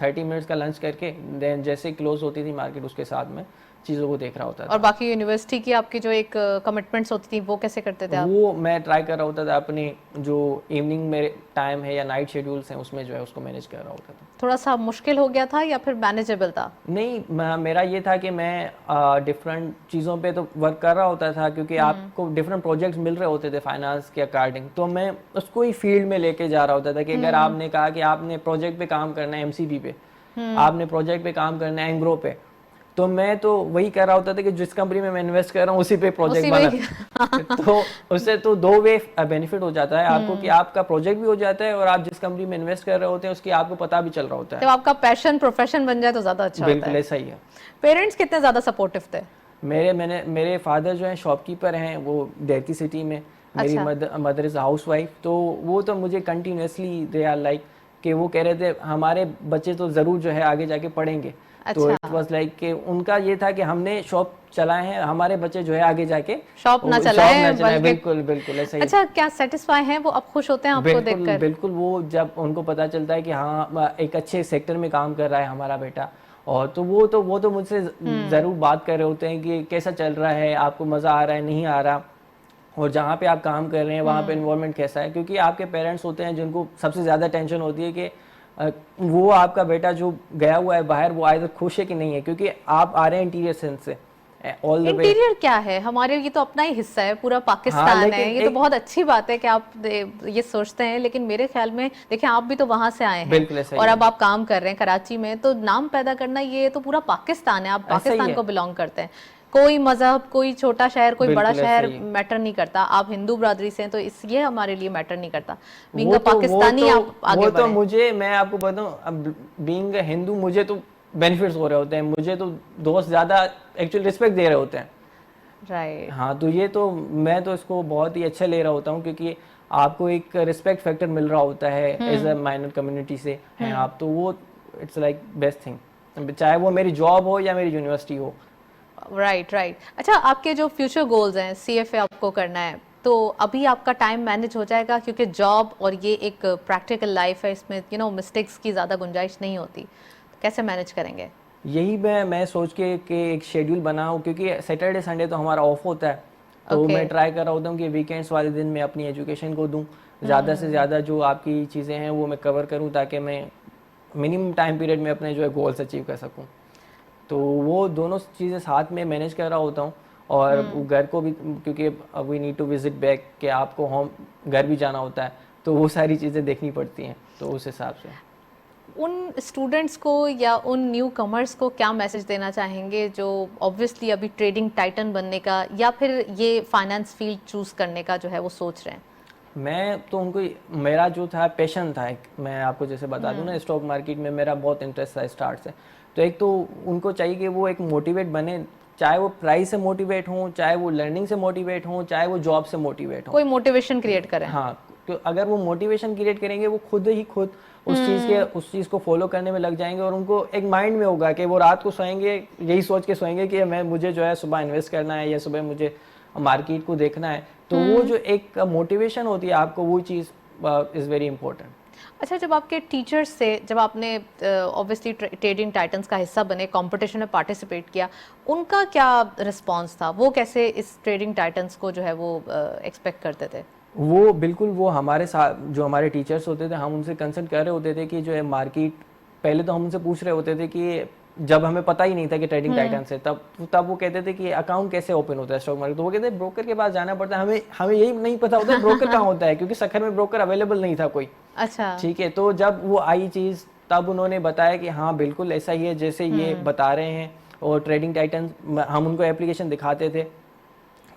30 मिनट्स का लंच करके देन जैसे क्लोज होती थी मार्केट, उसके साथ में चीज़ों को देख रहा होता था। और बाकी यूनिवर्सिटी की आपकी जो एक कमिटमेंट्स होती थी वो कैसे करते थे आप? वो मैं ट्राई कर रहा होता था अपनी जो इवनिंग मेरे टाइम है या नाइट शेड्यूल्स हैं उसमें जो है उसको मैनेज कर रहा होता था। थोड़ा सा मुश्किल हो गया था या फिर मैनेजेबल था? नहीं, मेरा ये था कि मैं डिफरेंट चीज़ों पे तो वर्क कर रहा होता था, क्योंकि आपको डिफरेंट प्रोजेक्ट्स मिल रहे होते थे फाइनेंस के अकॉर्डिंग, तो मैं उसको ही फील्ड में लेके जा रहा होता था कि अगर आपने कहा कि आपने प्रोजेक्ट पे काम करना है MCB पे, आपने प्रोजेक्ट पे काम करना है एंग्रो पे, तो मैं तो वही कर रहा होता था कि जिस कंपनी में मैं इन्वेस्ट कर रहा हूँ उसी पे प्रोजेक्ट बना तो उससे तो 2 वे बेनिफिट हो जाता है आपको कि आपका प्रोजेक्ट भी हो जाता है और आप जिस कंपनी में इन्वेस्ट कर रहे होते हैं उसकी आपको पता भी चल रहा होता है। जब आपका पैशन प्रोफेशन बन जाए तो ज्यादा अच्छा होता है। बिल्कुल ऐसा ही है। पेरेंट्स कितने ज्यादा सपोर्टिव थे? मेरे फादर जो हैं शॉपकीपर हैं, वो देहती सिटी में। मेरी मदर इज हाउस वाइफ, तो वो तो मुझे कंटिन्यूसली दे आर लाइक कि वो कह रहे थे हमारे बच्चे तो जरूर जो है आगे जाके पढ़ेंगे। तो इट वाज लाइक कि उनका ये था कि हमने शॉप चलाए हैं, हमारे बच्चे जो है आगे जाके शॉप ना चलाए। बिल्कुल बिल्कुल ऐसा ही। अच्छा, क्या सेटिस्फाई हैं वो? अब खुश होते हैं आपको देखकर? बिल्कुल, वो जब उनको पता चलता है कि हाँ एक अच्छे सेक्टर में काम कर रहा है हमारा बेटा, और तो वो तो मुझसे जरूर बात कर रहे होते हैं कि कैसा चल रहा है, आपको मजा आ रहा है नहीं आ रहा, और जहाँ पे आप काम कर रहे हैं वहाँ पे इन्वॉल्वमेंट कैसा है। क्योंकि आपके पेरेंट्स होते हैं जिनको सबसे ज़्यादा टेंशन होती है कि वो आपका बेटा जो गया हुआ है बाहर वो आए खुश है कि नहीं है, क्योंकि आप आ रहे हैं इंटीरियर सेंस से। इंटीरियर क्या है हमारे, ये तो अपना ही हिस्सा है, पूरा पाकिस्तान है। ये तो बहुत अच्छी बात है कि आप ये सोचते हैं, लेकिन मेरे ख्याल में देखिए आप भी तो वहां से आए हैं और अब आप काम कर रहे हैं कराची में, तो नाम पैदा करना ये तो पूरा पाकिस्तान है, आप पाकिस्तान को बिलोंग करते हैं। कोई मजहब, कोई छोटा शहर, कोई बड़ा शहर मैटर नहीं करता। आप हिंदू बिरादरी से हैं तो इसलिए हमारे लिए मैटर नहीं करता। बीइंग पाकिस्तानी आप आगे बढ़े। तो मुझे, मैं आपको बताऊं, बीइंग हिंदू मुझे तो बेनिफिट्स हो रहे होते हैं, मुझे तो दोस्त ज्यादा एक्चुअली रिस्पेक्ट दे रहे होते हैं। राइट। हाँ, तो ये तो मैं तो इसको बहुत ही अच्छा ले रहा होता हूँ, क्योंकि आपको एक रिस्पेक्ट फैक्टर मिल रहा होता है एज अ माइनर कम्युनिटी से हैं आप, तो वो इट्स लाइक बेस्ट थिंग, चाहे वो मेरी जॉब हो या मेरी यूनिवर्सिटी हो। राइट। अच्छा, आपके जो फ्यूचर गोल्स हैं, CFA आपको करना है, तो अभी आपका टाइम मैनेज हो जाएगा? क्योंकि जॉब और ये एक प्रैक्टिकल लाइफ है, इसमें मिस्टेक्स की ज़्यादा गुंजाइश नहीं होती, कैसे मैनेज करेंगे? यही मैं सोच के कि एक शेड्यूल बनाऊँ, क्योंकि सैटरडे संडे तो हमारा ऑफ होता है, तो Okay. मैं ट्राई कर रहा होता हूँ कि वीकेंड्स वाले दिन मैं अपनी एजुकेशन को दूँ, ज़्यादा से ज़्यादा जो आपकी चीज़ें हैं वो मैं कवर करूँ, ताकि मैं मिनिमम टाइम पीरियड में अपने जो है गोल्स अचीव कर सकूँ। तो वो दोनों चीज़ें साथ में मैनेज कर रहा होता हूँ, और वो घर को भी, क्योंकि we need to visit back, कि आपको होम घर भी जाना होता है, तो वो सारी चीज़ें देखनी पड़ती हैं, तो उस हिसाब से। उन स्टूडेंट्स को या उन न्यू कमर्स को क्या मैसेज देना चाहेंगे जो ऑब्वियसली अभी ट्रेडिंग टाइटन बनने का या फिर ये फाइनेंस फील्ड चूज करने का जो है वो सोच रहे हैं? मैं तो उनको, मेरा जो था पैशन था, मैं आपको जैसे बता दूं ना, स्टॉक मार्केट में मेरा बहुत इंटरेस्ट था स्टार्ट से। तो एक तो उनको चाहिए कि वो एक मोटिवेट बने, चाहे वो प्राइस से मोटिवेट हों, चाहे वो लर्निंग से मोटिवेट हों, चाहे वो जॉब से मोटिवेट हों। कोई मोटिवेशन क्रिएट करें। हाँ, तो अगर वो मोटिवेशन क्रिएट करेंगे, वो खुद उस चीज़ को फॉलो करने में लग जाएंगे, और उनको एक माइंड में होगा कि वो रात को सोएंगे यही सोच के सोएंगे कि मुझे जो है सुबह इन्वेस्ट करना है, या सुबह मुझे मार्केट को देखना है। तो वो जो एक मोटिवेशन होती है आपको, वो चीज़ इज़ वेरी इंपॉर्टेंट। अच्छा, जब आपके टीचर्स से, जब आपने ऑब्वियसली ट्रेडिंग टाइटन्स का हिस्सा बने, कंपटीशन में पार्टिसिपेट किया, उनका क्या रिस्पांस था? वो कैसे इस ट्रेडिंग टाइटन्स को जो है वो एक्सपेक्ट करते थे? वो बिल्कुल, वो हमारे साथ जो हमारे टीचर्स होते थे, हम उनसे कंसल्ट कर रहे होते थे कि जो है मार्केट, पहले तो हम उनसे पूछ रहे होते थे कि जब हमें पता ही नहीं था कि ट्रेडिंग टाइटन्स है, तब वो कहते थे कि अकाउंट कैसे ओपन होता है स्टॉक मार्केट, तो वो कहते हैं ब्रोकर के पास जाना पड़ता है। हमें यही नहीं पता होता है ब्रोकर कहाँ होता है, क्योंकि सखर में ब्रोकर अवेलेबल नहीं था कोई। अच्छा, ठीक है, तो जब वो आई चीज़, तब उन्होंने बताया कि हाँ बिल्कुल ऐसा ही है जैसे ये बता रहे हैं, और ट्रेडिंग टाइटन्स, हम उनको एप्लीकेशन दिखाते थे,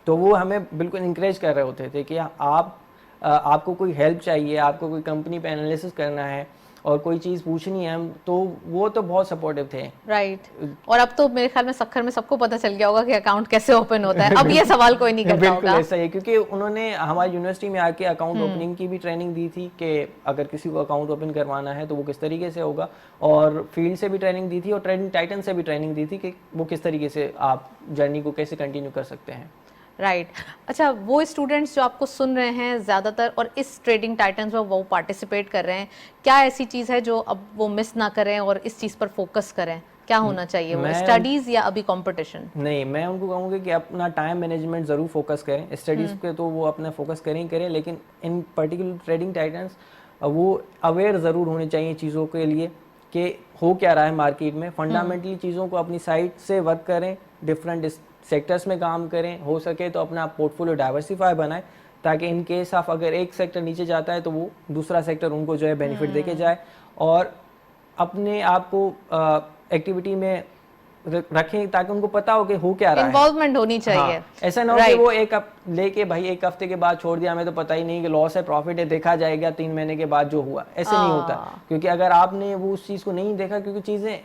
तो वो हमें बिल्कुल इंकरेज कर रहे होते थे कि आपको कोई हेल्प चाहिए, आपको कोई कंपनी पे एनालिसिस करना है और कोई चीज़ पूछनी है, तो वो तो बहुत सपोर्टिव थे। राइट। और अब तो मेरे ख्याल में सखर में सबको पता चल गया होगा कि अकाउंट कैसे ओपन होता है, अब ये सवाल कोई नहीं करता बिल्कुल होगा। ऐसा ही है, क्योंकि उन्होंने हमारी यूनिवर्सिटी में आके अकाउंट ओपनिंग की भी ट्रेनिंग दी थी कि अगर किसी को अकाउंट ओपन करवाना है तो वो किस तरीके से होगा, और फील्ड से भी ट्रेनिंग दी थी, और ट्रेडिंग टाइटन से भी ट्रेनिंग दी थी कि वो किस तरीके से आप जर्नी को कैसे कंटिन्यू कर सकते हैं। राइट। अच्छा, वो स्टूडेंट्स जो आपको सुन रहे हैं ज़्यादातर और इस ट्रेडिंग टाइटन्स में वो पार्टिसिपेट कर रहे हैं, क्या ऐसी चीज़ है जो अब वो मिस ना करें और इस चीज़ पर फोकस करें? क्या होना चाहिए, वो स्टडीज़ या अभी कंपटीशन? नहीं, मैं उनको कहूँगा कि अपना टाइम मैनेजमेंट ज़रूर फोकस करें, स्टडीज़ पे तो वो अपना फोकस करें, लेकिन इन पर्टिकुलर ट्रेडिंग टाइटन्स वो अवेयर ज़रूर होने चाहिए चीज़ों के लिए कि हो क्या रहा है मार्केट में। फंडामेंटली चीज़ों को अपनी साइड से वर्क करें, डिफरेंट सेक्टर्स में काम करें, हो सके तो अपना पोर्टफोलियो डाइवर्सिफाई बनाएं, ताकि इन केस ऑफ अगर एक सेक्टर नीचे जाता है तो वो दूसरा सेक्टर उनको जो है बेनिफिट देके जाए, और अपने आप को एक्टिविटी में रखें ताकि उनको पता हो कि हो क्या रहा है। इन्वॉल्वमेंट होनी चाहिए। हाँ, ऐसा ना हो कि वो लेके भाई एक हफ्ते के बाद छोड़ दिया, हमें तो पता ही नहीं कि लॉस है प्रॉफिट है, देखा जाएगा 3 महीने के बाद जो हुआ, ऐसे नहीं होता। क्योंकि अगर आपने वो उस चीज़ को नहीं देखा, क्योंकि चीज़ें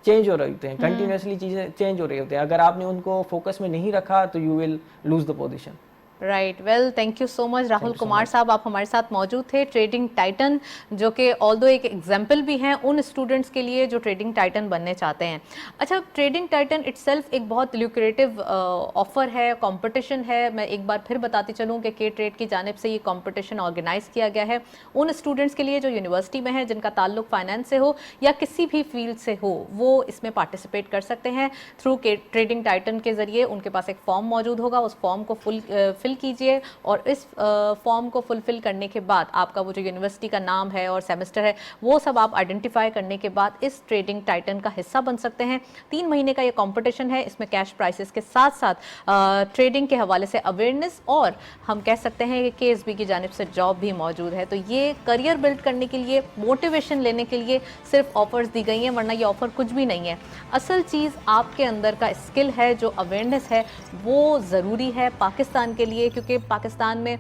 चेंज हो रही होती हैं, कंटिन्यूसली चीज़ें चेंज हो रही होती हैं, अगर आपने उनको फोकस में नहीं रखा तो you will lose the position. Right, well, thank you so much Rahul Kumar साहब, आप हमारे साथ मौजूद थे। ट्रेडिंग टाइटन जो कि ऑल्दो एक एग्जाम्पल भी हैं उन स्टूडेंट्स के लिए जो ट्रेडिंग टाइटन बनने चाहते हैं। अच्छा, ट्रेडिंग टाइटन इटसेल्फ एक बहुत ल्यूक्रेटिव ऑफर है, कंपटीशन है। मैं एक बार फिर बताती चलूँ कि के ट्रेड की जानिब से ये कंपटीशन ऑर्गेनाइज किया गया है उन स्टूडेंट्स के लिए जो यूनिवर्सिटी में है, जिनका ताल्लुक फाइनेंस से हो या किसी भी फील्ड से हो, वो इसमें पार्टिसिपेट कर सकते हैं थ्रू के ट्रेडिंग टाइटन के जरिए। उनके पास एक फॉर्म मौजूद होगा, उस फॉर्म को फिल कीजिए, और इस फॉर्म को फुलफिल करने के बाद आपका वो जो यूनिवर्सिटी का नाम है और सेमेस्टर है वो सब आप आइडेंटिफाई करने के बाद इस ट्रेडिंग टाइटन का हिस्सा बन सकते हैं। 3 महीने का ये कंपटीशन है, इसमें कैश प्राइसेस के साथ साथ ट्रेडिंग के हवाले से अवेयरनेस और हम कह सकते हैं कि केएसबी की जानिब से जॉब भी मौजूद है। तो ये करियर बिल्ड करने के लिए, मोटिवेशन लेने के लिए सिर्फ ऑफर्स दी गई हैं, वरना ये ऑफर कुछ भी नहीं है। असल चीज़ आपके अंदर का स्किल है, जो अवेयरनेस है वो ज़रूरी है पाकिस्तान के लिए, क्योंकि पाकिस्तान में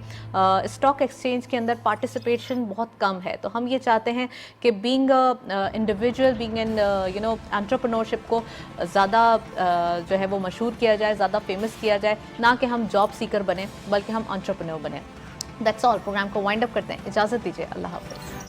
स्टॉक एक्सचेंज के अंदर पार्टिसिपेशन बहुत कम है। तो हम ये चाहते हैं कि being individual, being in entrepreneurship को ज़्यादा जो है वो मशहूर किया जाए, ज़्यादा फेमस किया जाए, ना कि हम जॉब सीकर बने बल्कि हम एंटरप्रेन्योर बने। That's all. प्रोग्राम को वाइंड अप करते हैं, इजाज़त दीजिए, अल्लाह हाफ़िज़।